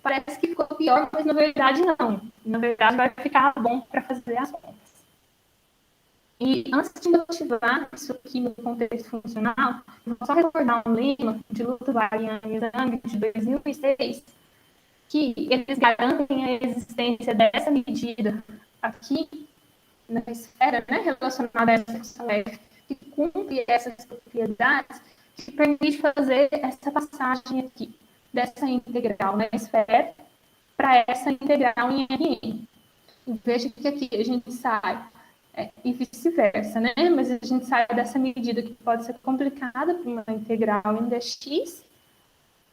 Parece que ficou pior, mas na verdade não. Na verdade vai ficar bom para fazer as contas. E antes de motivar isso aqui no contexto funcional, eu vou só recordar um lema de Luttwak e Zhang de 2006, que eles garantem a existência dessa medida aqui na esfera, né, relacionada a essa função F, que cumpre essas propriedades, que permite fazer essa passagem aqui, dessa integral na esfera para essa integral em Rn. Veja que aqui a gente sai, e vice-versa, né? Mas a gente sai dessa medida que pode ser complicada para uma integral em dx,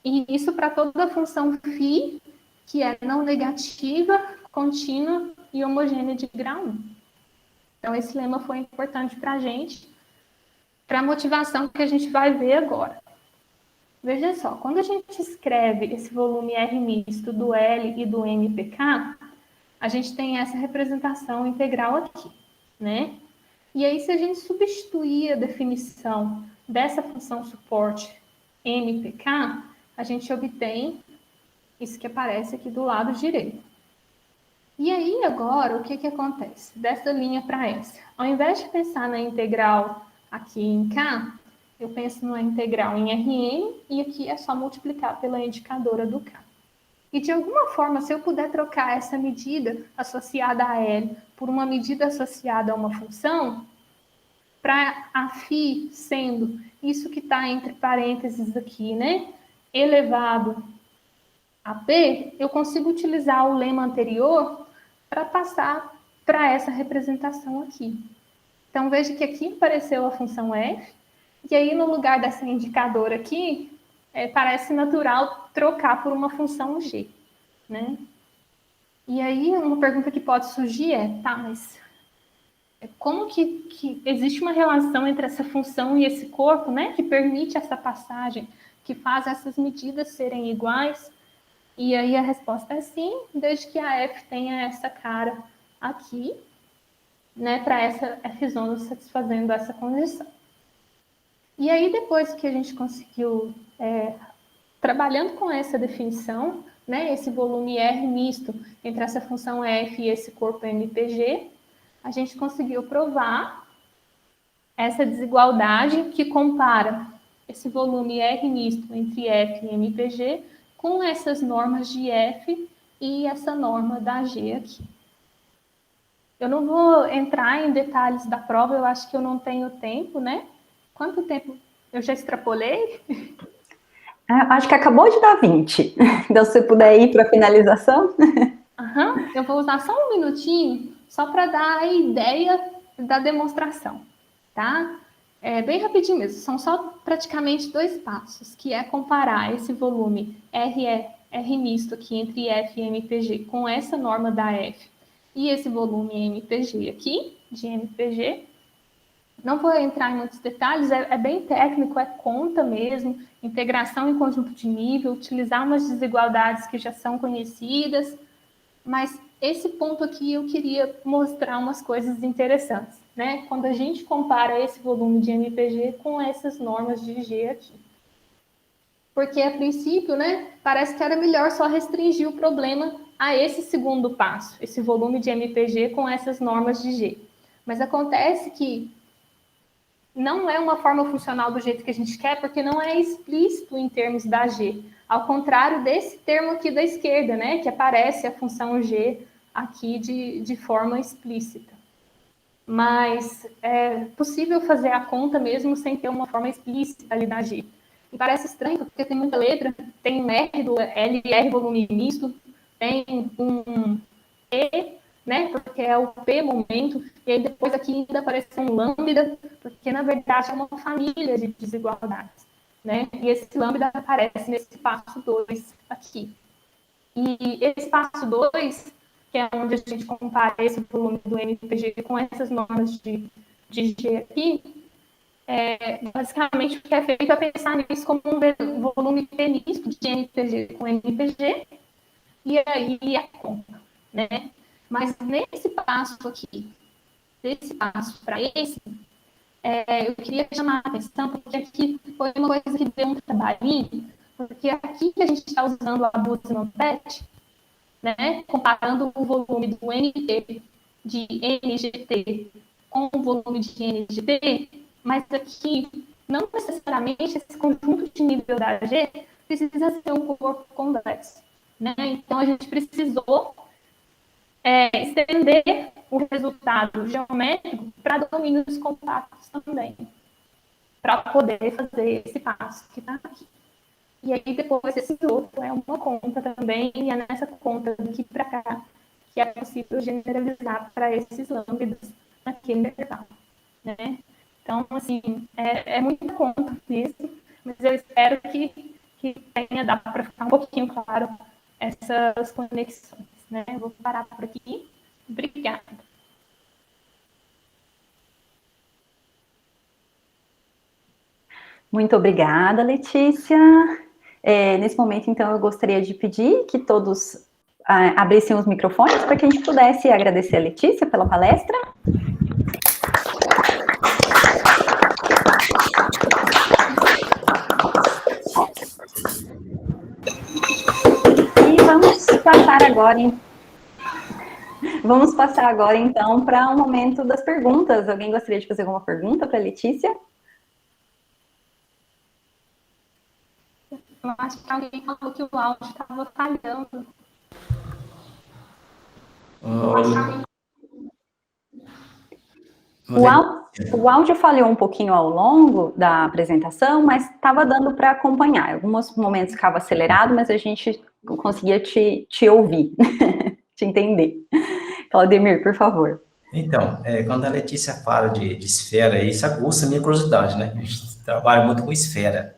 e isso para toda a função φ, que é não negativa, contínua e homogênea de grau 1. Então, esse lema foi importante para a gente, para a motivação que a gente vai ver agora. Veja só, quando a gente escreve esse volume R misto do L e do MPK, a gente tem essa representação integral aqui, né? E aí, se a gente substituir a definição dessa função suporte MPK, a gente obtém isso que aparece aqui do lado direito. E aí, agora, o que acontece? Dessa linha para essa. Ao invés de pensar na integral aqui em K, eu penso na integral em Rn, e aqui é só multiplicar pela indicadora do K. E, de alguma forma, se eu puder trocar essa medida associada a L por uma medida associada a uma função, para a φ sendo isso que está entre parênteses aqui, né? Elevado a P, eu consigo utilizar o lema anterior para passar para essa representação aqui. Então, veja que aqui apareceu a função f, e aí no lugar dessa indicadora aqui, parece natural trocar por uma função g, né? E aí uma pergunta que pode surgir tá, mas como que existe uma relação entre essa função e esse corpo, né, que permite essa passagem, que faz essas medidas serem iguais? E aí a resposta é sim, desde que a f tenha essa cara aqui, né, para essa f-zona satisfazendo essa condição. E aí depois que a gente conseguiu, trabalhando com essa definição, né, esse volume R misto entre essa função f e esse corpo MPG, a gente conseguiu provar essa desigualdade que compara esse volume R misto entre f e MPG com essas normas de f e essa norma da G aqui. Eu não vou entrar em detalhes da prova, eu acho que eu não tenho tempo, né? Quanto tempo eu já extrapolei? Acho que acabou de dar 20. Então, se você puder ir para a finalização. Eu vou usar só um minutinho, só para dar a ideia da demonstração, tá? Bem rapidinho mesmo, são só praticamente 2 passos, que é comparar esse volume R misto aqui entre F e MPG com essa norma da F e esse volume MPG aqui, de MPG. Não vou entrar em muitos detalhes, é bem técnico, é conta mesmo, integração em conjunto de nível, utilizar umas desigualdades que já são conhecidas, mas esse ponto aqui eu queria mostrar umas coisas interessantes, né? Quando a gente compara esse volume de MPG com essas normas de G aqui. Porque, a princípio, né, parece que era melhor só restringir o problema a esse segundo passo, esse volume de MPG com essas normas de G. Mas acontece que não é uma forma funcional do jeito que a gente quer, porque não é explícito em termos da G. Ao contrário desse termo aqui da esquerda, né, que aparece a função G aqui de forma explícita. Mas é possível fazer a conta mesmo sem ter uma forma explícita ali da G. E parece estranho, porque tem muita letra, tem um R do LR volume misto, tem um E, né, porque é o P momento, e aí depois aqui ainda aparece um lambda, porque na verdade é uma família de desigualdades, né, e esse lambda aparece nesse passo 2 aqui. E esse passo 2, que é onde a gente compara esse volume do MPG com essas normas de G aqui, basicamente, o que é feito é pensar nisso como um volume penístico de NPG com NPG, e aí a conta, né? Mas nesse passo aqui, desse passo para esse, eu queria chamar a atenção, porque aqui foi uma coisa que deu um trabalhinho, porque aqui que a gente está usando a base non-PET, né, comparando o volume do NT de NGT com o volume de NGT, mas aqui, não necessariamente esse conjunto de nível da G precisa ser um corpo convexo, né? Então, a gente precisou estender o resultado geométrico para domínios compactos também, para poder fazer esse passo que está aqui. E aí, depois, esse outro é uma conta também, e é nessa conta daqui para cá que é possível generalizar para esses lambdas naquele intervalo, né? Então, assim, é muita conta nisso, mas eu espero que tenha dado para ficar um pouquinho claro essas conexões, né? Eu vou parar por aqui. Obrigada. Muito obrigada, Letícia. Nesse momento, então, eu gostaria de pedir que todos abrissem os microfones para que a gente pudesse agradecer a Letícia pela palestra. E vamos passar agora, então, para o momento das perguntas. Alguém gostaria de fazer alguma pergunta para a Letícia? Eu acho que alguém falou que o áudio estava falhando. O áudio falhou um pouquinho ao longo da apresentação, mas estava dando para acompanhar. Em alguns momentos ficava acelerado, mas a gente conseguia te ouvir, te entender. Claudemir, por favor. Então, quando a Letícia fala de esfera, isso aguça a minha curiosidade, né? A gente trabalha muito com esfera.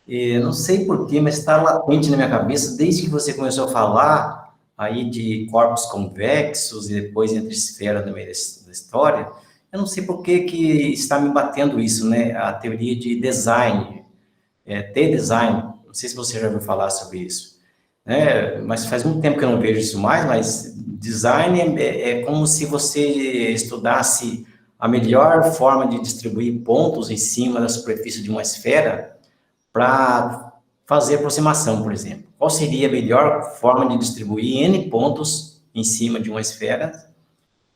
E não sei porquê, mas está latente na minha cabeça, desde que você começou a falar aí de corpos convexos e depois entre esfera no meio da história, eu não sei por que está me batendo isso, né? A teoria de design, T-design, não sei se você já ouviu falar sobre isso, né? Mas faz muito tempo que eu não vejo isso mais, mas design é como se você estudasse a melhor forma de distribuir pontos em cima da superfície de uma esfera para fazer aproximação, por exemplo. Qual seria a melhor forma de distribuir N pontos em cima de uma esfera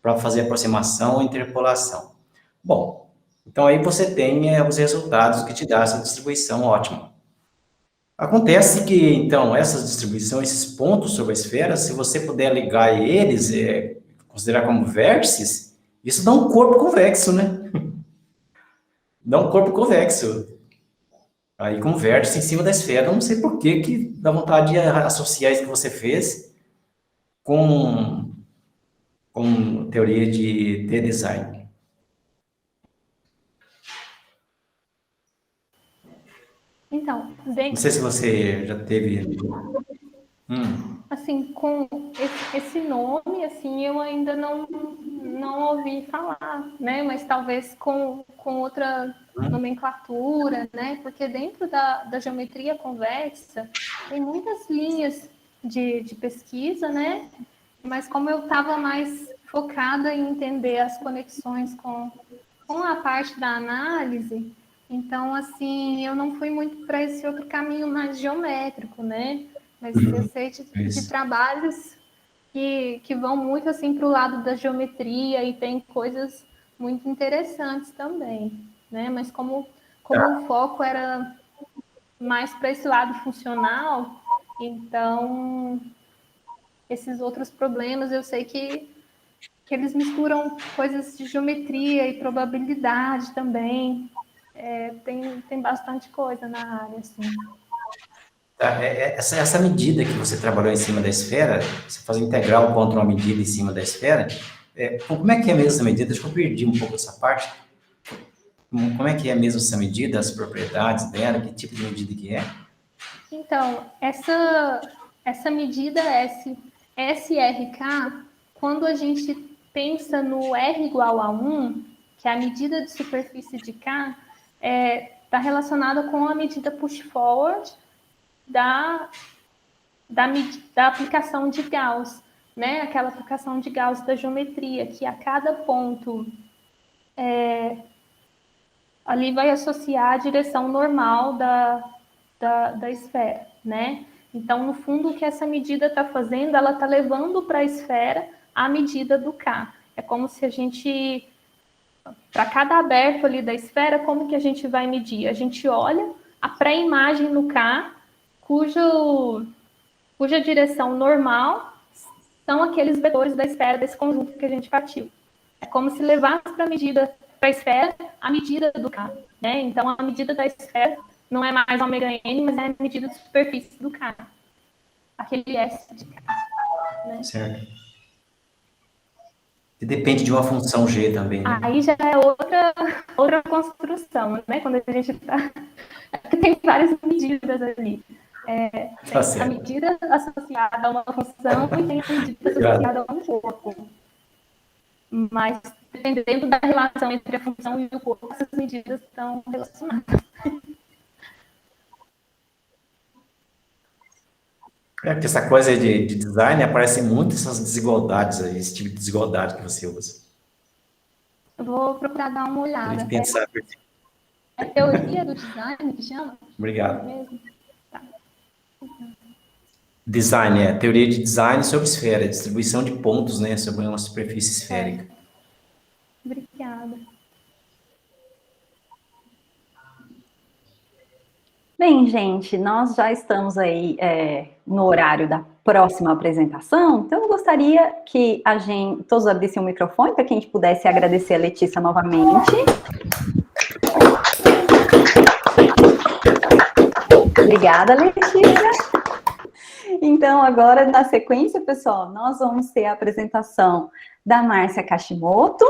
para fazer aproximação ou interpolação? Bom, então aí você tem os resultados que te dá essa distribuição ótima. Acontece que, então, essa distribuição, esses pontos sobre a esfera, se você puder ligar eles, considerar como vértices, isso dá um corpo convexo, né? Dá um corpo convexo. Aí com vértice em cima da esfera, eu não sei por que dá vontade de associar isso que você fez com teoria de T-design. Então, não sei se você já teve... Assim, com esse nome, assim, eu ainda não ouvi falar, né? Mas talvez com outra nomenclatura, né? Porque dentro da geometria convexa tem muitas linhas de pesquisa, né? Mas como eu estava mais focada em entender as conexões com a parte da análise, então, assim, eu não fui muito para esse outro caminho mais geométrico, né? Mas eu sei de trabalhos que vão muito assim para o lado da geometria e tem coisas muito interessantes também, né? Mas como o foco era mais para esse lado funcional, então esses outros problemas eu sei que eles misturam coisas de geometria e probabilidade também. Tem bastante coisa na área, assim. Essa medida que você trabalhou em cima da esfera, você faz integral contra uma medida em cima da esfera, como é que é mesmo essa medida? Acho que eu perdi um pouco essa parte. Como é que é mesmo essa medida, as propriedades dela, que tipo de medida que é? Então, essa medida SRK, quando a gente pensa no R igual a 1, que a medida de superfície de K está relacionada com a medida push-forward da aplicação de Gauss, né? Aquela aplicação de Gauss da geometria, que a cada ponto ali vai associar a direção normal da esfera, né? Então, no fundo, o que essa medida está fazendo, ela está levando para a esfera a medida do K. É como se a gente, para cada aberto ali da esfera, como que a gente vai medir? A gente olha a pré-imagem no K, cuja direção normal são aqueles vetores da esfera desse conjunto que a gente partiu. É como se levasse para a esfera a medida do K, né? Então, a medida da esfera não é mais ômega n, mas é a medida de superfície do K. Aquele S de K. Né? Certo. E depende de uma função G também, né? Aí já é outra construção, né? Quando a gente está... Tem várias medidas ali. Tem a medida associada a uma função e tem a medida associada a um corpo. Mas, dependendo da relação entre a função e o corpo, essas medidas estão relacionadas. Porque essa coisa de design aparece muito essas desigualdades aí, esse tipo de desigualdade que você usa. Eu vou procurar dar uma olhada. Tem que pensar. É teoria do design que chama? Obrigado. Mesmo? Tá. Design, teoria de design sobre esfera, distribuição de pontos, né, sobre uma superfície esférica. Obrigada. Bem, gente, nós já estamos aí no horário da próxima apresentação, então eu gostaria que todos abrissem o microfone para que a gente pudesse agradecer a Letícia novamente. Obrigada, Letícia. Então, agora, na sequência, pessoal, nós vamos ter a apresentação da Márcia Kashimoto,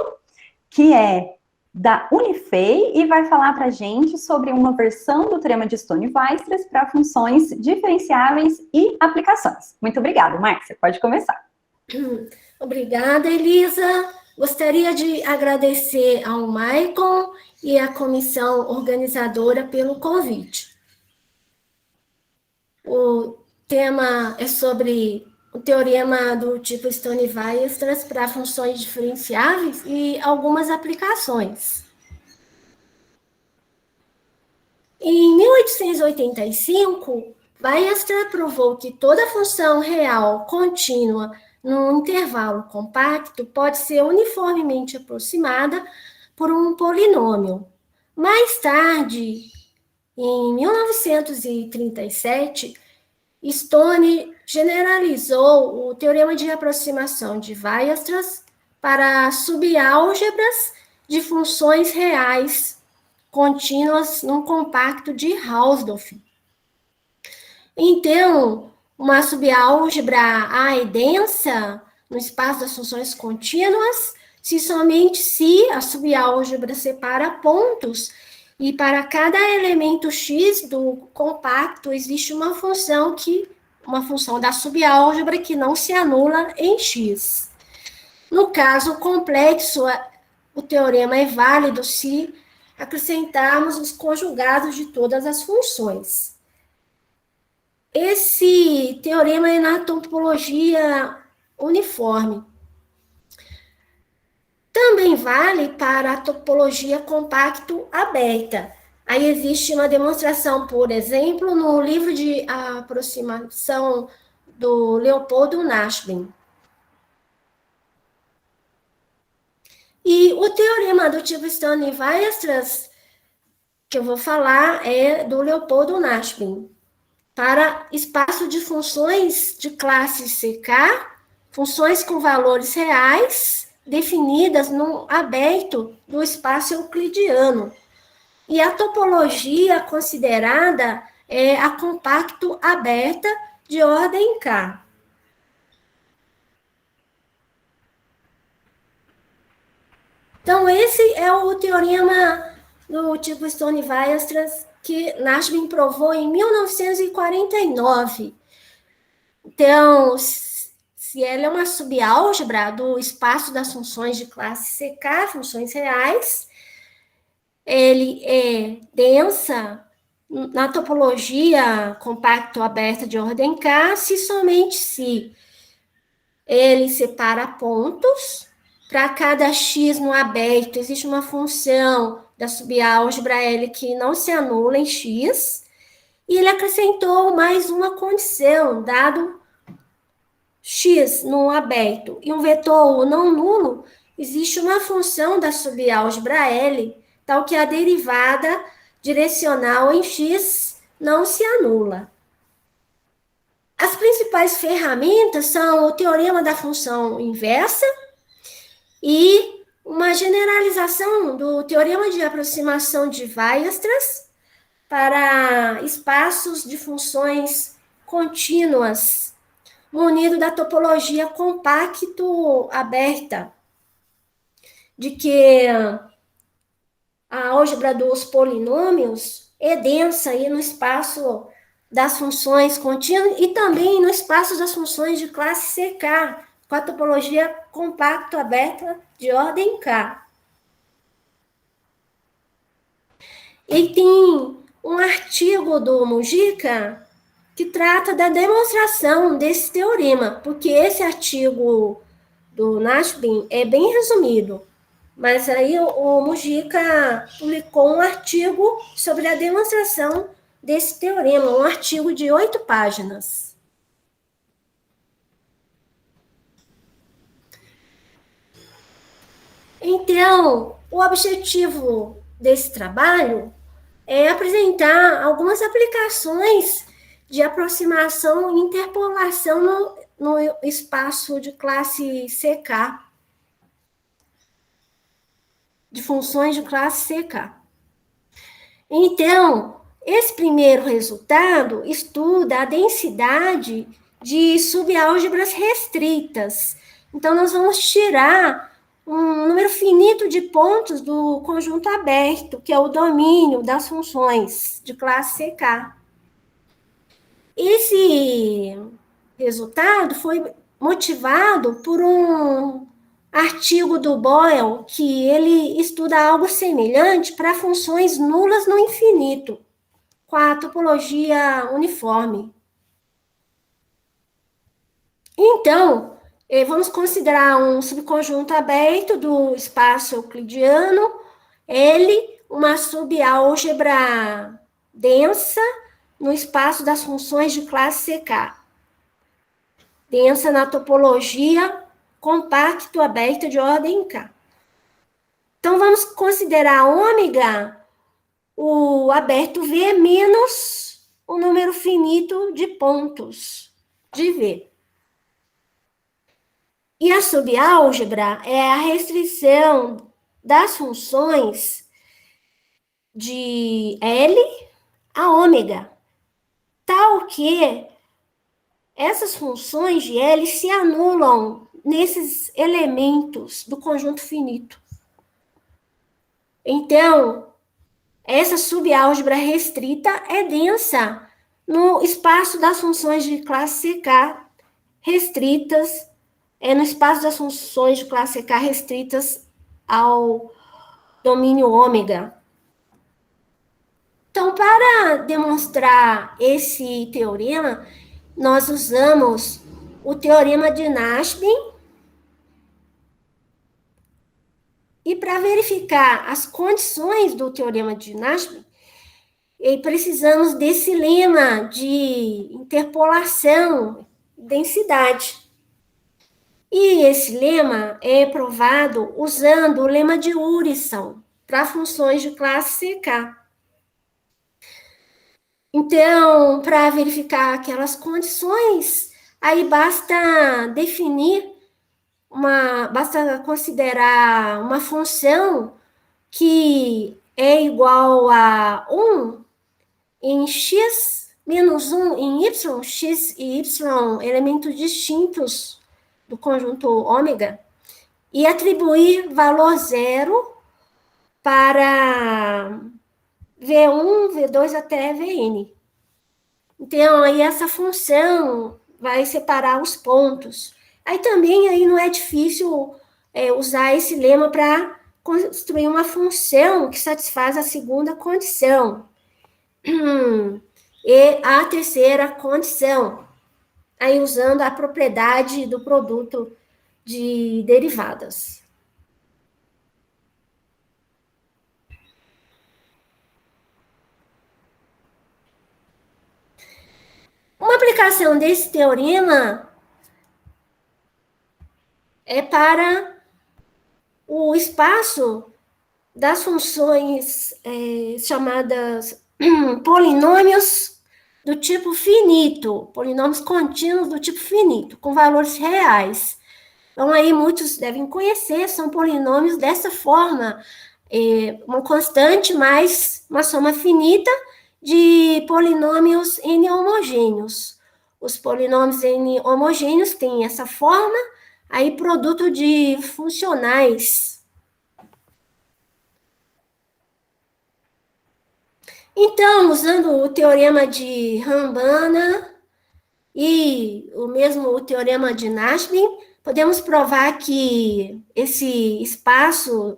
que é da Unifei, e vai falar para a gente sobre uma versão do Teorema de Stone-Weierstrass para funções diferenciáveis e aplicações. Muito obrigada, Márcia. Pode começar. Obrigada, Elisa. Gostaria de agradecer ao Maicon e à comissão organizadora pelo convite. O tema é sobre o teorema do tipo Stone-Weierstrass para funções diferenciáveis e algumas aplicações. Em 1885, Weierstrass provou que toda função real contínua num intervalo compacto pode ser uniformemente aproximada por um polinômio. Mais tarde, em 1937, Stone generalizou o teorema de aproximação de Weierstrass para subálgebras de funções reais contínuas num compacto de Hausdorff. Então, uma subálgebra A é densa no espaço das funções contínuas, somente se a subálgebra separa pontos e para cada elemento x do compacto existe uma função da subálgebra que não se anula em x. No caso complexo, o teorema é válido se acrescentarmos os conjugados de todas as funções. Esse teorema é na topologia uniforme. Também vale para a topologia compacto aberta. Aí existe uma demonstração, por exemplo, no livro de aproximação do Leopoldo Nashvin. E o teorema do tipo Stone-Weierstrass, que eu vou falar, é do Leopoldo Nashvin. Para espaço de funções de classe CK, funções com valores reais, definidas no aberto do espaço euclidiano. E a topologia considerada é a compacto aberta de ordem K. Então, esse é o teorema do tipo Stone-Weierstrass que Nashvin provou em 1949. Então, se ela é uma subálgebra do espaço das funções de classe CK, funções reais, ele é densa na topologia compacto-aberta de ordem K, se somente se ele separa pontos, para cada x no aberto existe uma função da subálgebra L que não se anula em x, e ele acrescentou mais uma condição, dado x no aberto e um vetor não nulo, existe uma função da subálgebra L, tal que a derivada direcional em x não se anula. As principais ferramentas são o teorema da função inversa e uma generalização do teorema de aproximação de Weierstrass para espaços de funções contínuas, munido da topologia compacto-aberta, de que a álgebra dos polinômios é densa aí no espaço das funções contínuas e também no espaço das funções de classe CK, com a topologia compacto-aberta de ordem K. E tem um artigo do Mujica que trata da demonstração desse teorema, porque esse artigo do Nashbin é bem resumido, mas aí o Mujica publicou um artigo sobre a demonstração desse teorema, um artigo de 8 páginas. Então, o objetivo desse trabalho é apresentar algumas aplicações de aproximação e interpolação no espaço de classe CK, de funções de classe CK. Então, esse primeiro resultado estuda a densidade de subálgebras restritas. Então, nós vamos tirar um número finito de pontos do conjunto aberto, que é o domínio das funções de classe CK. Esse resultado foi motivado por um artigo do Boyle, que ele estuda algo semelhante para funções nulas no infinito, com a topologia uniforme. Então, vamos considerar um subconjunto aberto do espaço euclidiano, L, uma subálgebra densa no espaço das funções de classe CK, densa na topologia compacto-aberta de ordem K. Então, vamos considerar ômega o aberto V menos o número finito de pontos de V. E a subálgebra é a restrição das funções de L a ômega, tal que essas funções de L se anulam nesses elementos do conjunto finito. Então, essa subálgebra restrita é densa no espaço das funções de classe CK restritas, no espaço das funções de classe CK restritas ao domínio ômega. Então, para demonstrar esse teorema, nós usamos o teorema de Nashbin. E para verificar as condições do teorema de Nashbin, precisamos desse lema de interpolação, densidade. E esse lema é provado usando o lema de Urysohn para funções de classe CK. Então, para verificar aquelas condições, aí basta definir basta considerar uma função que é igual a 1 em x menos 1 em y, x e y, elementos distintos do conjunto ômega, e atribuir valor zero para V1, V2 até Vn. Então, aí essa função vai separar os pontos. Aí também aí não é difícil usar esse lema para construir uma função que satisfaz a segunda condição. E a terceira condição, aí usando a propriedade do produto de derivadas. Uma aplicação desse teorema é para o espaço das funções chamadas polinômios do tipo finito, polinômios contínuos do tipo finito, com valores reais. Então, aí muitos devem conhecer, são polinômios dessa forma, uma constante mais uma soma finita de polinômios N homogêneos. Os polinômios N homogêneos têm essa forma, aí produto de funcionais. Então, usando o teorema de Rambana e o teorema de Nashvin, podemos provar que esse espaço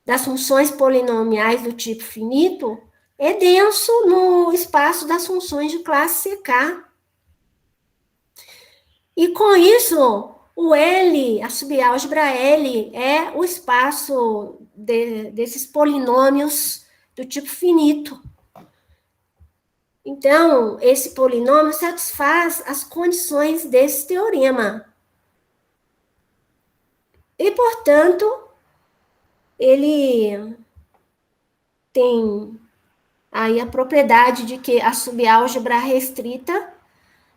das funções polinomiais do tipo finito é denso no espaço das funções de classe CK. E com isso, o L, a subálgebra L, é o espaço desses polinômios do tipo finito. Então, esse polinômio satisfaz as condições desse teorema. E, portanto, ele tem aí a propriedade de que a subálgebra restrita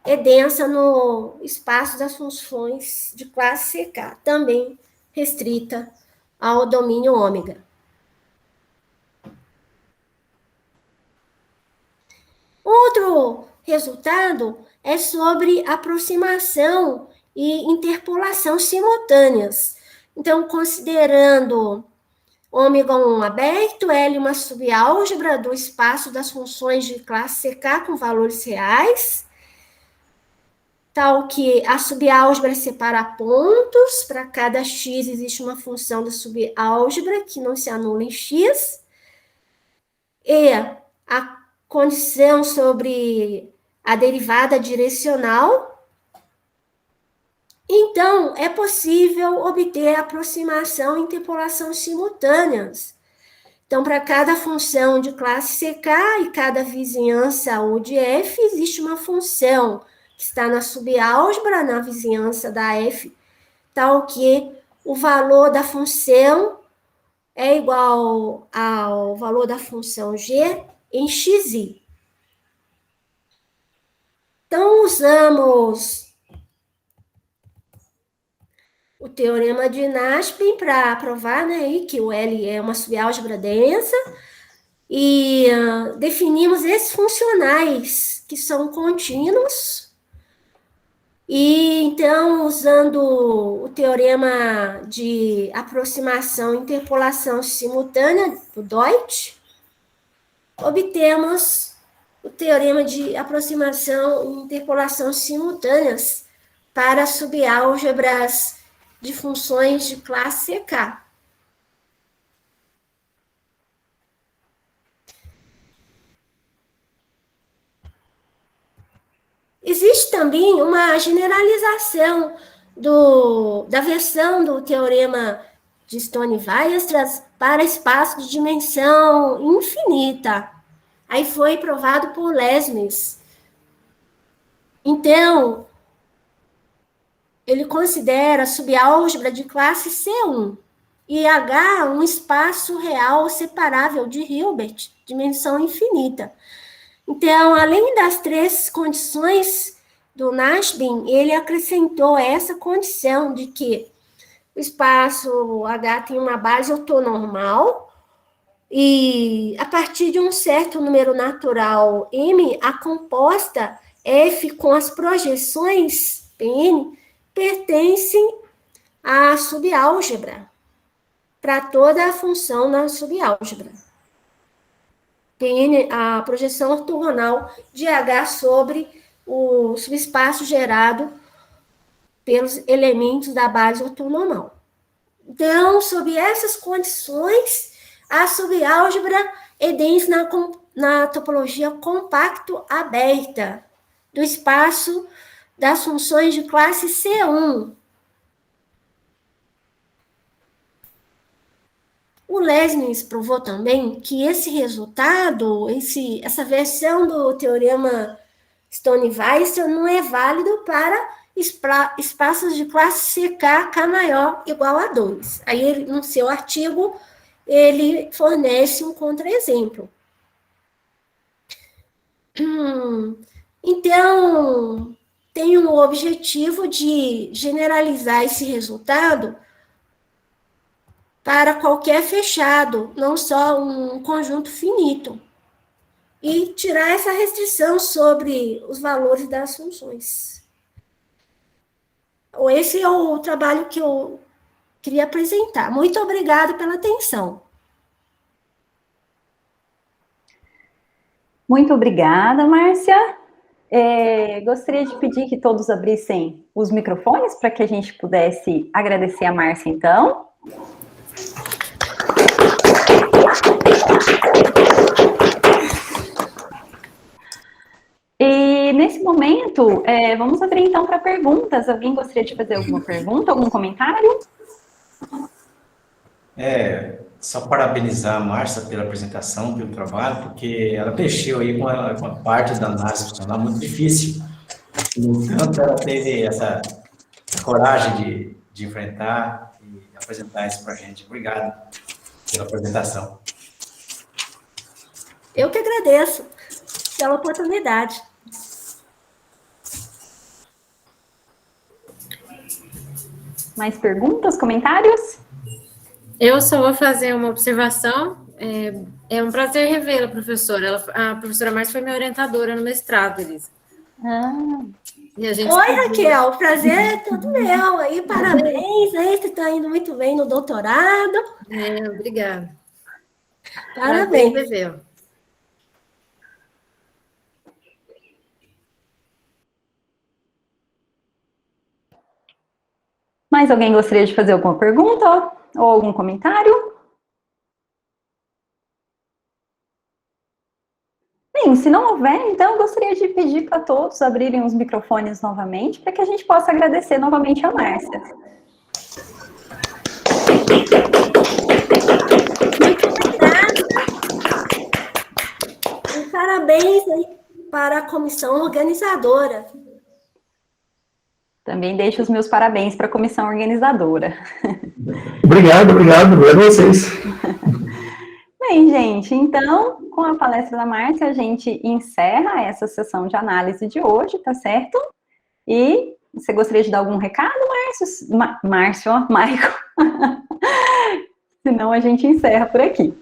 é densa no espaço das funções de classe CK, também restrita ao domínio ômega. Outro resultado é sobre aproximação e interpolação simultâneas. Então, considerando ômega 1 aberto, L uma subálgebra do espaço das funções de classe CK com valores reais, tal que a subálgebra separa pontos, para cada x existe uma função da subálgebra que não se anula em x, e a condição sobre a derivada direcional. Então, é possível obter aproximação e interpolação simultâneas. Então, para cada função de classe CK e cada vizinhança ou de F, existe uma função que está na subálgebra, na vizinhança da F, tal que o valor da função é igual ao valor da função G em xi. Então, usamos o teorema de Nashvin para provar, né, que o L é uma subálgebra densa e definimos esses funcionais que são contínuos. E então, usando o teorema de aproximação e interpolação simultânea do Deutsch, obtemos o teorema de aproximação e interpolação simultâneas para subálgebras de funções de classe CK. Existe também uma generalização da versão do teorema de Stone-Weierstrass para espaço de dimensão infinita. Aí foi provado por Leibniz. Então, ele considera a subálgebra de classe C1 e H um espaço real separável de Hilbert, dimensão infinita. Então, além das três condições do Nashvin, ele acrescentou essa condição de que o espaço H tem uma base ortonormal e, a partir de um certo número natural M, a composta F com as projeções Pn pertencem à subálgebra, para toda a função na subálgebra. Pn, a projeção ortogonal de H sobre o subespaço gerado pelos elementos da base ortonormal. Então, sob essas condições, a subálgebra é densa na topologia compacto aberta do espaço das funções de classe C1. O Leibniz provou também que esse resultado, essa versão do teorema Stone-Weisser não é válido para espaços de classe CK, K maior igual a 2. Aí, ele, no seu artigo, ele fornece um contra-exemplo. Então, tem o objetivo de generalizar esse resultado para qualquer fechado, não só um conjunto finito, e tirar essa restrição sobre os valores das funções. Esse é o trabalho que eu queria apresentar. Muito obrigada pela atenção. Muito obrigada, Márcia. Gostaria de pedir que todos abrissem os microfones para que a gente pudesse agradecer a Márcia, então. E nesse momento, vamos abrir então para perguntas. Alguém gostaria de fazer alguma pergunta, algum comentário? Só parabenizar a Márcia pela apresentação, pelo trabalho, porque ela mexeu aí com a parte da análise funcional muito difícil. No entanto, ela teve essa coragem de enfrentar e apresentar isso para a gente. Obrigado pela apresentação. Eu que agradeço pela oportunidade. Mais perguntas, comentários? Eu só vou fazer uma observação. É um prazer revê-la, professora. A professora Márcia foi minha orientadora no mestrado, Elisa. Oi, Raquel, o prazer é todo meu. Aí, parabéns, você está indo muito bem no doutorado. Obrigada. Parabéns. Prazer. Mais alguém gostaria de fazer alguma pergunta ou algum comentário? Bem, se não houver, então eu gostaria de pedir para todos abrirem os microfones novamente, para que a gente possa agradecer novamente a Márcia. Muito obrigada. E parabéns aí para a comissão organizadora. Também deixo os meus parabéns para a comissão organizadora. Obrigado a vocês. Bem, gente, então, com a palestra da Márcia, a gente encerra essa sessão de análise de hoje, tá certo? E você gostaria de dar algum recado, Márcio? Maico? Senão a gente encerra por aqui.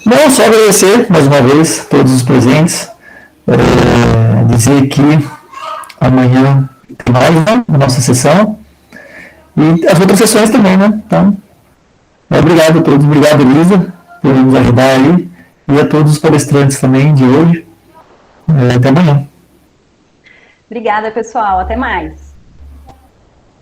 Não, só agradecer mais uma vez a todos os presentes, dizer que amanhã tem mais, né, a nossa sessão, e as outras sessões também, né? Então, obrigado a todos, obrigado, Elisa, por nos ajudar aí, e a todos os palestrantes também de hoje. Até amanhã. Obrigada, pessoal. Até mais.